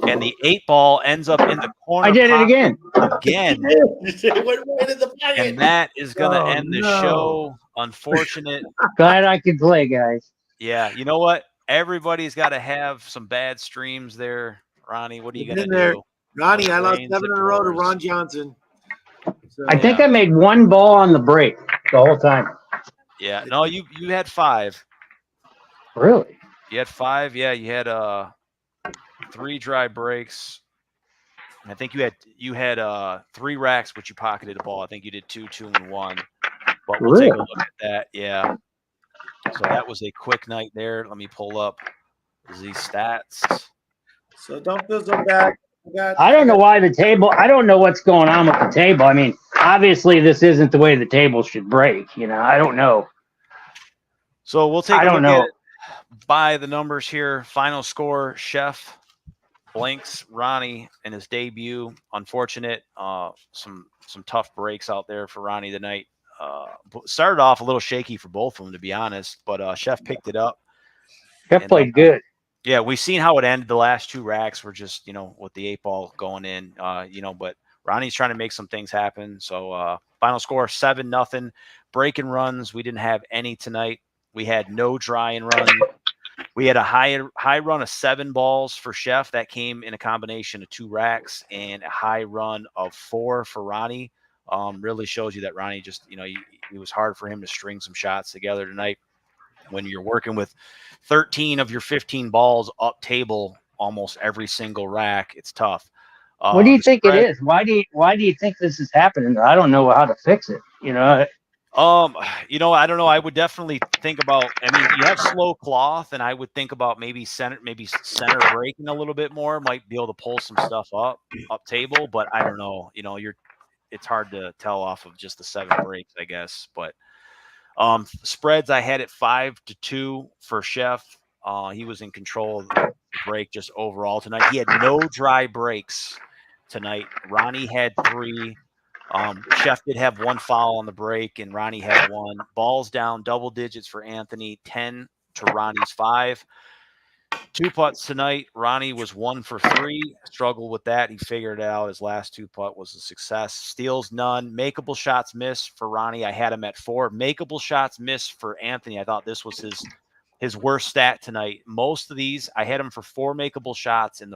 S1: And the 8-ball ends up in the corner.
S4: I did it again.
S1: Again.
S2: It went right in the pocket.
S1: And that is going to
S3: Oh,
S1: end the
S3: no.
S1: show. Unfortunate.
S4: Glad I could play, guys.
S1: Yeah. You know what? Everybody's got to have some bad streams there. Ronnie, what are you
S2: I've
S1: going to
S2: been there.
S1: do?
S2: Ronnie, I lost
S1: Rains
S2: 7 in
S1: it
S2: a row to
S1: pours.
S2: Ron Johnson. So,
S4: I think I made one ball on the break the whole time.
S1: Yeah. No, you had 5.
S4: Really?
S1: You had 5. Yeah. You had 3 dry breaks. I think you had 3 racks, but you pocketed the ball. I think you did 2, 2, and 1. But we'll take a look at that. Yeah. So that was a quick night there. Let me pull up the stats.
S2: So don't feel so bad.
S4: I don't know why the table. I don't know what's going on with the table. I mean, obviously this isn't the way the table should break. You know, I don't know.
S1: So we'll take
S4: I
S1: a
S4: don't
S1: look
S4: know.
S1: at it by the numbers here. Final score: Chef blanks Ronnie in his debut. Unfortunate. Some tough breaks out there for Ronnie tonight. Started off a little shaky for both of them, to be honest, but Chef picked it up.
S4: Chef played good.
S1: Yeah, we've seen how it ended. The last 2 racks were just, with the 8-ball going in, but Ronnie's trying to make some things happen. So final score 7-0. Breaking runs, we didn't have any tonight. We had no dry and run. We had a high run of 7 balls for Chef. That came in a combination of 2 racks, and a high run of 4 for Ronnie. Really shows you that Ronnie just, it was hard for him to string some shots together tonight. When you're working with 13 of your 15 balls up table almost every single rack, it's tough.
S4: What do you think it is? Why do you think this is happening? I don't know how to fix it.
S1: I don't know. I would definitely think about, you have slow cloth, and I would think about maybe center breaking a little bit more, might be able to pull some stuff up table, but I don't know. It's hard to tell off of just the 7 breaks, I guess. But spreads, I had it 5-2 for Chef. He was in control of the break just overall tonight. He had no dry breaks tonight. Ronnie had 3. Chef did have 1 foul on the break, and Ronnie had 1. Balls down double digits for Anthony, 10 to Ronnie's 5. 2 putts tonight. Ronnie was 1 for 3. Struggled with that. He figured it out. His last 2 putt was a success. Steals none. Makeable shots missed for Ronnie. I had him at 4. Makeable shots missed for Anthony. I thought this was his worst stat tonight. Most of these, I had him for 4 makeable shots in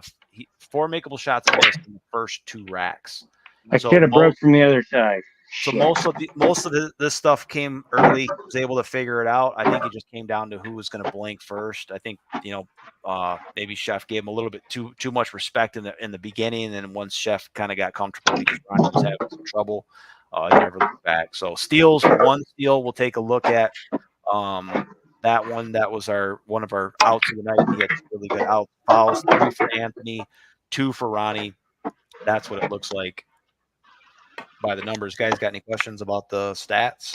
S1: 4 makeable shots missed in the first 2 racks.
S4: I should have broke from the other side.
S1: So most of this stuff came early. He was able to figure it out. I think it just came down to who was going to blink first. I think maybe Chef gave him a little bit too much respect in the beginning, and then once Chef kind of got comfortable because Ronnie was having some trouble, he never looked back. So steals, 1 steal. We'll take a look at that one. That was one of our outs of the night. He had really good out fouls. 3 for Anthony, 2 for Ronnie. That's what it looks like by the numbers. Guys, got any questions about the stats?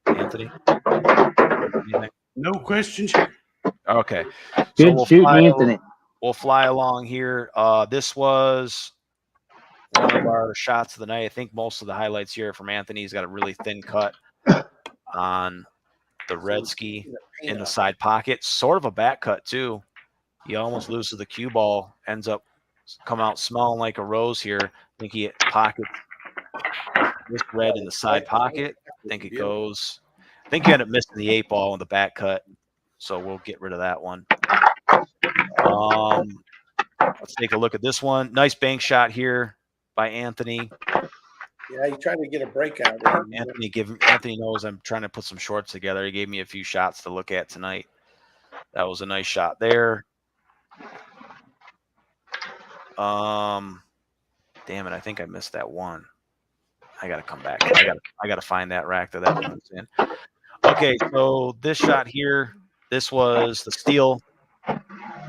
S1: Anthony? Anything?
S3: No questions.
S1: Okay.
S4: Good shooting, Anthony.
S1: We'll fly along here. This was one of our shots of the night. I think most of the highlights here from Anthony. He's got a really thin cut on the red ski in the side pocket. Sort of a back cut, too. He almost loses the cue ball. Ends up coming out smelling like a rose here. I think he pockets this red in the side pocket. I think it goes. I think you end up missing the 8-ball in the back cut, so we'll get rid of that one. Let's take a look at this one. Nice bank shot here by Anthony.
S2: Yeah, you trying to get a breakout.
S1: Anthony knows I'm trying to put some shorts together. He gave me a few shots to look at tonight. That was a nice shot there. Damn it! I think I missed that one. I gotta come back. I gotta find that rack that one's in. Okay, so this shot here, this was the steal.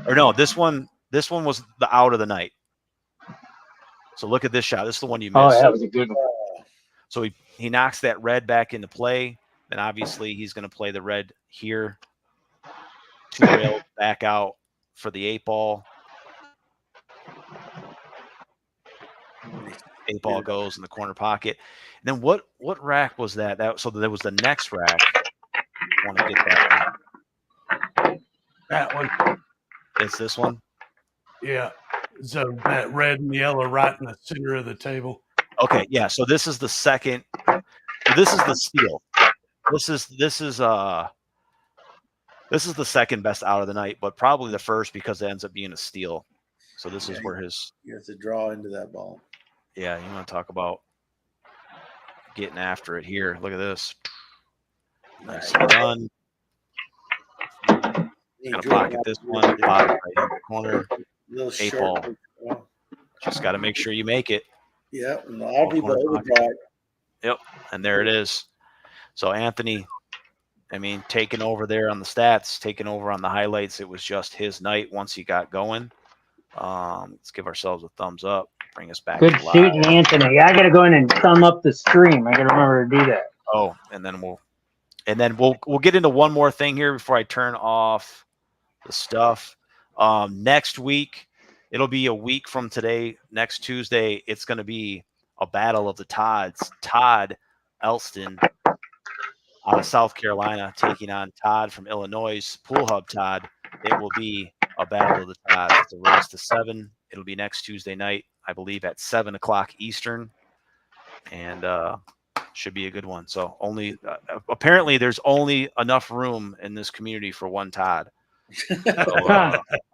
S1: Or no, this one This one was the out of the night. So look at this shot. This is the one you
S4: Oh,
S1: missed.
S4: that was a good one.
S1: So he knocks that red back into play. Then obviously he's going to play the red here. 2 rails back out for the 8-ball. 8-ball goes in the corner pocket. And then what rack was that? So there was the next rack. I want to get that one.
S3: That one.
S1: It's this one.
S3: Yeah. So that red and yellow right in the center of the table.
S1: Okay, yeah. So this is the second. This is the steal. This is the second best out of the night, but probably the first because it ends up being a steal. So this is where his.
S2: You have to draw into that ball.
S1: Yeah, you want to talk about getting after it here. Look at this. Nice done. Gonna pocket this one. Pocket right in the corner. 8-ball. Just got to make sure you make it.
S2: Yeah, a lot of people overdraw it.
S1: Yep, and there it is. So Anthony, I mean, taking over there on the stats, taking over on the highlights. It was just his night once he got going. Let's give ourselves a thumbs up. Bring us back.
S4: Good shooting, Anthony. I got to go in and thumb up the stream. I got to remember to do that.
S1: Oh, and then we'll get into one more thing here before I turn off the stuff. Next week, it'll be a week from today. Next Tuesday, it's going to be a battle of the Todds. Todd Elston out of South Carolina taking on Todd from Illinois. Pool Hub Todd. It will be a battle of the Todds. It's a race to 7. It'll be next Tuesday night, I believe, at 7 o'clock Eastern, and should be a good one. So apparently there's only enough room in this community for one Todd. So,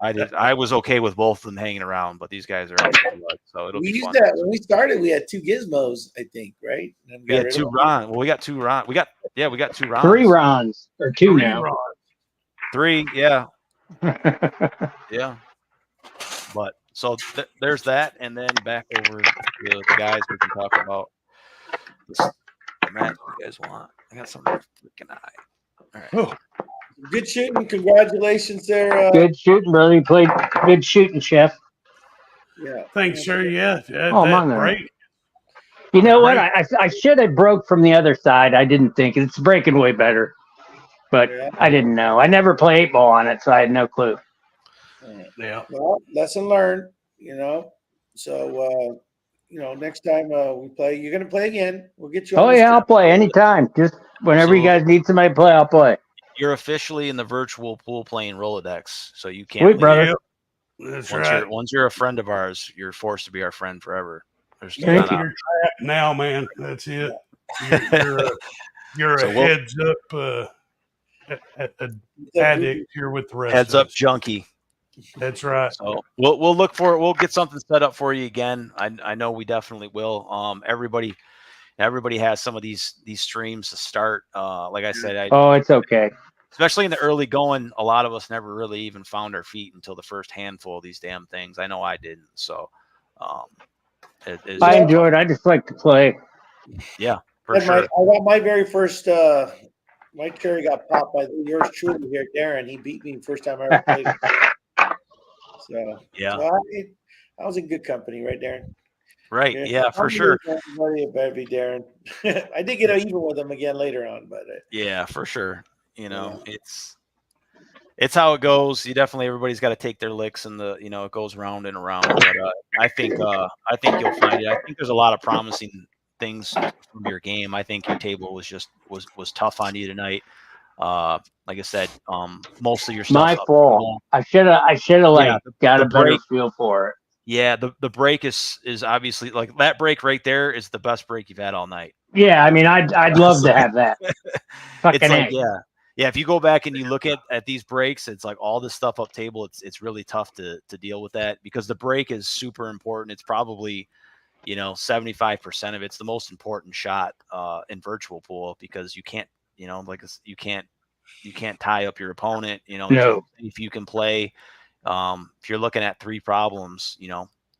S1: I was okay with both of them hanging around, but these guys are so it'll be fun.
S2: That when we started. We had 2 gizmos, I think, right?
S1: We had 2 Ron. Well, we got 2 Ron. We got 2 Rons.
S4: 3 Rons or 2 now.
S1: 3, yeah. Yeah. But so there's that, and then back over to the guys we can talk about the match you guys want. I got some freaking eye. All right.
S3: Oh.
S2: Good shooting. Congratulations there.
S4: Good shooting, brother. You played good shooting, Chef.
S2: Yeah.
S3: Thanks, sir. Yeah.
S4: Oh,
S3: that
S4: man.
S3: break.
S4: You know what? I should have broke from the other side. I didn't think. It's breaking way better. But I didn't know. I never play 8-ball on it, so I had no clue.
S3: Yeah.
S2: Well, lesson learned, So, next time we play, you're going to play again. We'll get you on.
S4: Oh, yeah, I'll play anytime. Just whenever you guys need somebody to play, I'll play.
S1: You're officially in the virtual pool playing Rolodex, so you can't
S4: Sweet,
S1: leave.
S4: brother.
S3: That's right.
S1: Once you're a friend of ours, you're forced to be our friend forever.
S3: You're trapped now, man. That's it. You're a heads up addict here with the rest.
S1: Heads up junkie.
S3: That's right.
S1: So we'll look for it. We'll get something set up for you again. I know we definitely will. Everybody has some of these streams to start. Like I said,
S4: it's okay.
S1: Especially in the early going, a lot of us never really even found our feet until the first handful of these damn things. I know I didn't. So
S4: I enjoy it. I just like to play.
S1: Yeah, for sure.
S2: I got my very first. My cherry got popped by yours truly here, Darren. He beat me the first time I ever played. So
S1: yeah,
S2: I was in good company, right, Darren?
S1: Right. Yeah, for sure.
S2: Everybody better be Darren. I did get even with him again later on, but
S1: yeah, for sure. It's how it goes. Everybody's got to take their licks, and it goes round and around. But I think you'll find it. I think there's a lot of promising things from your game. I think your table was tough on you tonight. Like I said, most of your stuff.
S4: My fault. I should have got a better feel for it.
S1: Yeah, the break is obviously like that break right there is the best break you've had all night.
S4: Yeah, I mean, I'd love to have that.
S1: It's like yeah. If you go back and you look at these breaks, it's like all this stuff up table. It's really tough to deal with that because the break is super important. It's probably 75% of it's the most important shot in virtual pool because you can't you can't tie up your opponent.
S4: No.
S1: If you can play. If you're looking at 3 problems,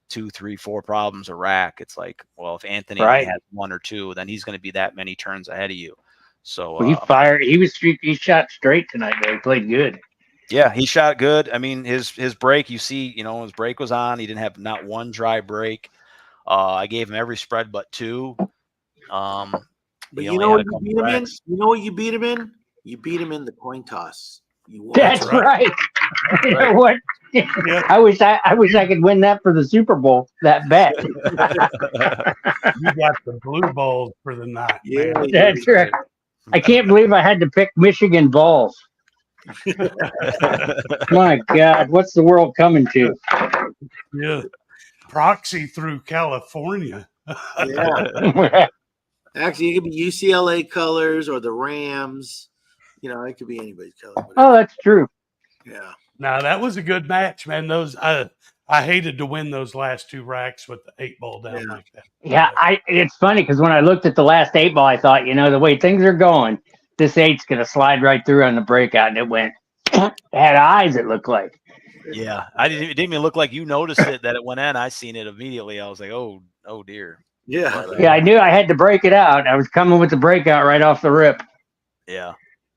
S1: 2, 3, 4 problems a rack, it's like, well, if Anthony has 1 or 2, then he's going to be that many turns ahead of you. So
S4: he shot straight tonight, though. He played good.
S1: Yeah, he shot good. I mean, his break, you see, his break was on. He didn't have not one dry break. I gave him every spread but 2.
S2: But
S1: He
S2: you
S1: only
S2: know
S1: had
S2: what
S1: a
S2: you
S1: couple
S2: beat him in?
S1: wrecks.
S2: You know what you beat him in? You beat him in the coin toss. You won.
S4: That's right. You know what?
S3: Yeah.
S4: I wish I could win that for the Super Bowl. That bet.
S3: You got the blue balls for the night,
S2: Yeah,
S3: man.
S2: he
S4: That's
S2: did.
S4: right. I can't believe I had to pick Michigan balls. My God, what's the world coming to?
S3: Yeah. Proxy through California.
S2: Yeah. Actually, it could be UCLA colors or the Rams. It could be anybody's color.
S4: Oh,
S2: Whatever.
S4: that's true.
S2: Yeah.
S3: Now that was a good match, man. Those I hated to win those last 2 racks with the 8-ball down
S2: Yeah.
S3: like that.
S4: Yeah, it's funny because when I looked at the last 8-ball, I thought, the way things are going, this 8's gonna slide right through on the breakout, and it went. It had eyes. It looked like.
S1: Yeah, it didn't even look like you noticed it that it went in. I seen it immediately. I was like, oh dear.
S2: Yeah.
S1: But,
S4: Yeah, I knew I had to break it out. I was coming with the breakout right off the rip.
S1: yeah,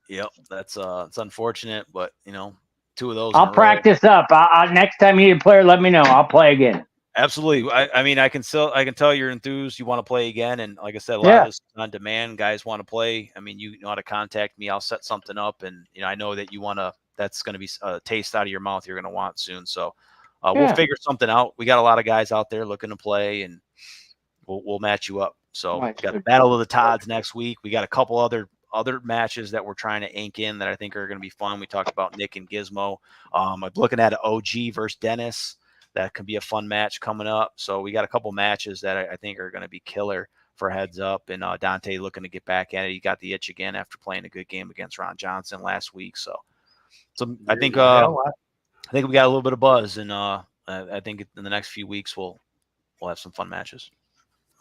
S1: yep. That's it's unfortunate, but 2 of those.
S4: I'll practice up. Next time you need a player, let me know. I'll play again.
S1: Absolutely. I mean, I can tell you're enthused. You want to play again, and like I said, a lot of this is on demand. Guys want to play. I mean, you know how to contact me. I'll set something up, and I know that you want to. That's going to be a taste out of your mouth. You're going to want soon. So we'll figure something out. We got a lot of guys out there looking to play, and we'll match you up. So we got the Battle of the Tods next week. We got a couple other matches that we're trying to ink in that I think are going to be fun. We talked about Nick and Gizmo. I'm looking at an OG versus Dennis. That could be a fun match coming up. So we got a couple matches that I think are going to be killer for heads up. And Dante looking to get back at it. He got the itch again after playing a good game against Ron Johnson last week. So I think we got a little bit of buzz, and I think in the next few weeks we'll have some fun matches.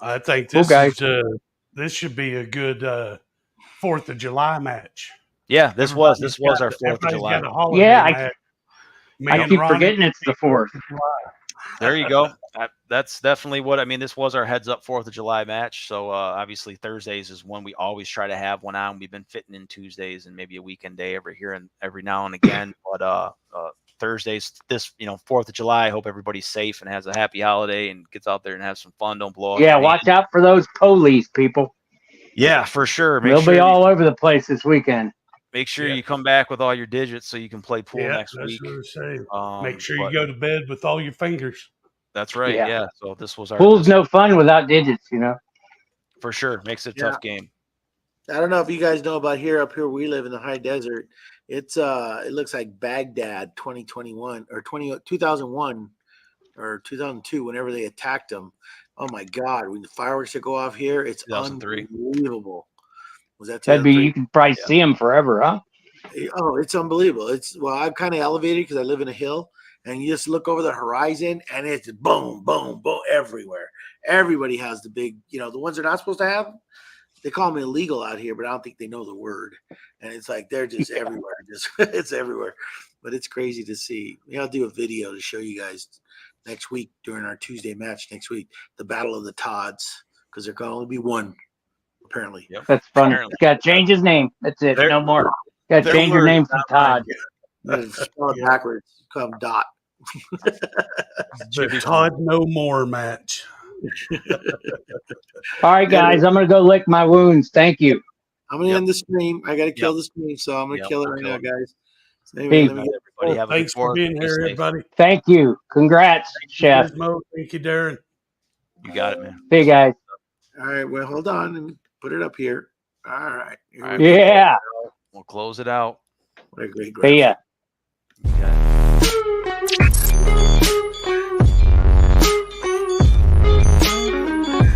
S3: I think this should be a good 4th of July match.
S1: Yeah, this was our 4th of July.
S3: Got a holiday match.
S4: I keep forgetting it's the 4th.
S1: There you go. That's definitely what I mean. This was our heads up 4th of July match. So obviously Thursdays is one we always try to have one on. We've been fitting in Tuesdays and maybe a weekend day every now and again. But Thursdays, this 4th of July. I hope everybody's safe and has a happy holiday and gets out there and have some fun. Don't blow up.
S4: Yeah, watch out for those police, people.
S1: Yeah, for sure.
S4: They'll be all over the place this weekend.
S1: Make sure you come back with all your digits so you can play pool next week.
S3: Make sure you go to bed with all your fingers.
S1: That's right. Yeah. So this was our
S4: pool's no fun without digits,
S1: For sure. Makes it a tough game.
S2: I don't know if you guys know about up here we live in the high desert. It's it looks like Baghdad 2021 or 2001 or 2002, whenever they attacked them. Oh my God, when the fireworks that go off here, it's unbelievable. Was that
S4: that'd be you can probably see them forever, huh?
S2: Oh, it's unbelievable. I'm kind of elevated because I live in a hill, and you just look over the horizon and it's boom, boom, boom everywhere. Everybody has the big, the ones they're not supposed to have. They call them illegal out here, but I don't think they know the word. And it's like they're just everywhere. It's everywhere. But it's crazy to see. I'll do a video to show you guys next week during our Tuesday match next week, the Battle of the Tods, because there can only be one. Apparently.
S4: Yep. That's funny. He's got to change his name. That's it. No more. Got to change your name from Todd.
S2: Spell it backwards. Come Dot.
S3: The Todd No More match.
S4: All right, guys. I'm going to go lick my wounds. Thank you.
S2: I'm going to end the stream. I got to kill the stream, so I'm going to kill it right now, guys. So anyway, let me get
S3: everybody. Thanks for being here, everybody.
S4: Thank you. Congrats, Chef.
S3: Thank you, Darren.
S1: You got it, man.
S4: See you guys.
S2: All right. Well, hold on and put it up here. All right.
S4: Yeah.
S1: We'll close it out.
S2: What a great
S4: See ya.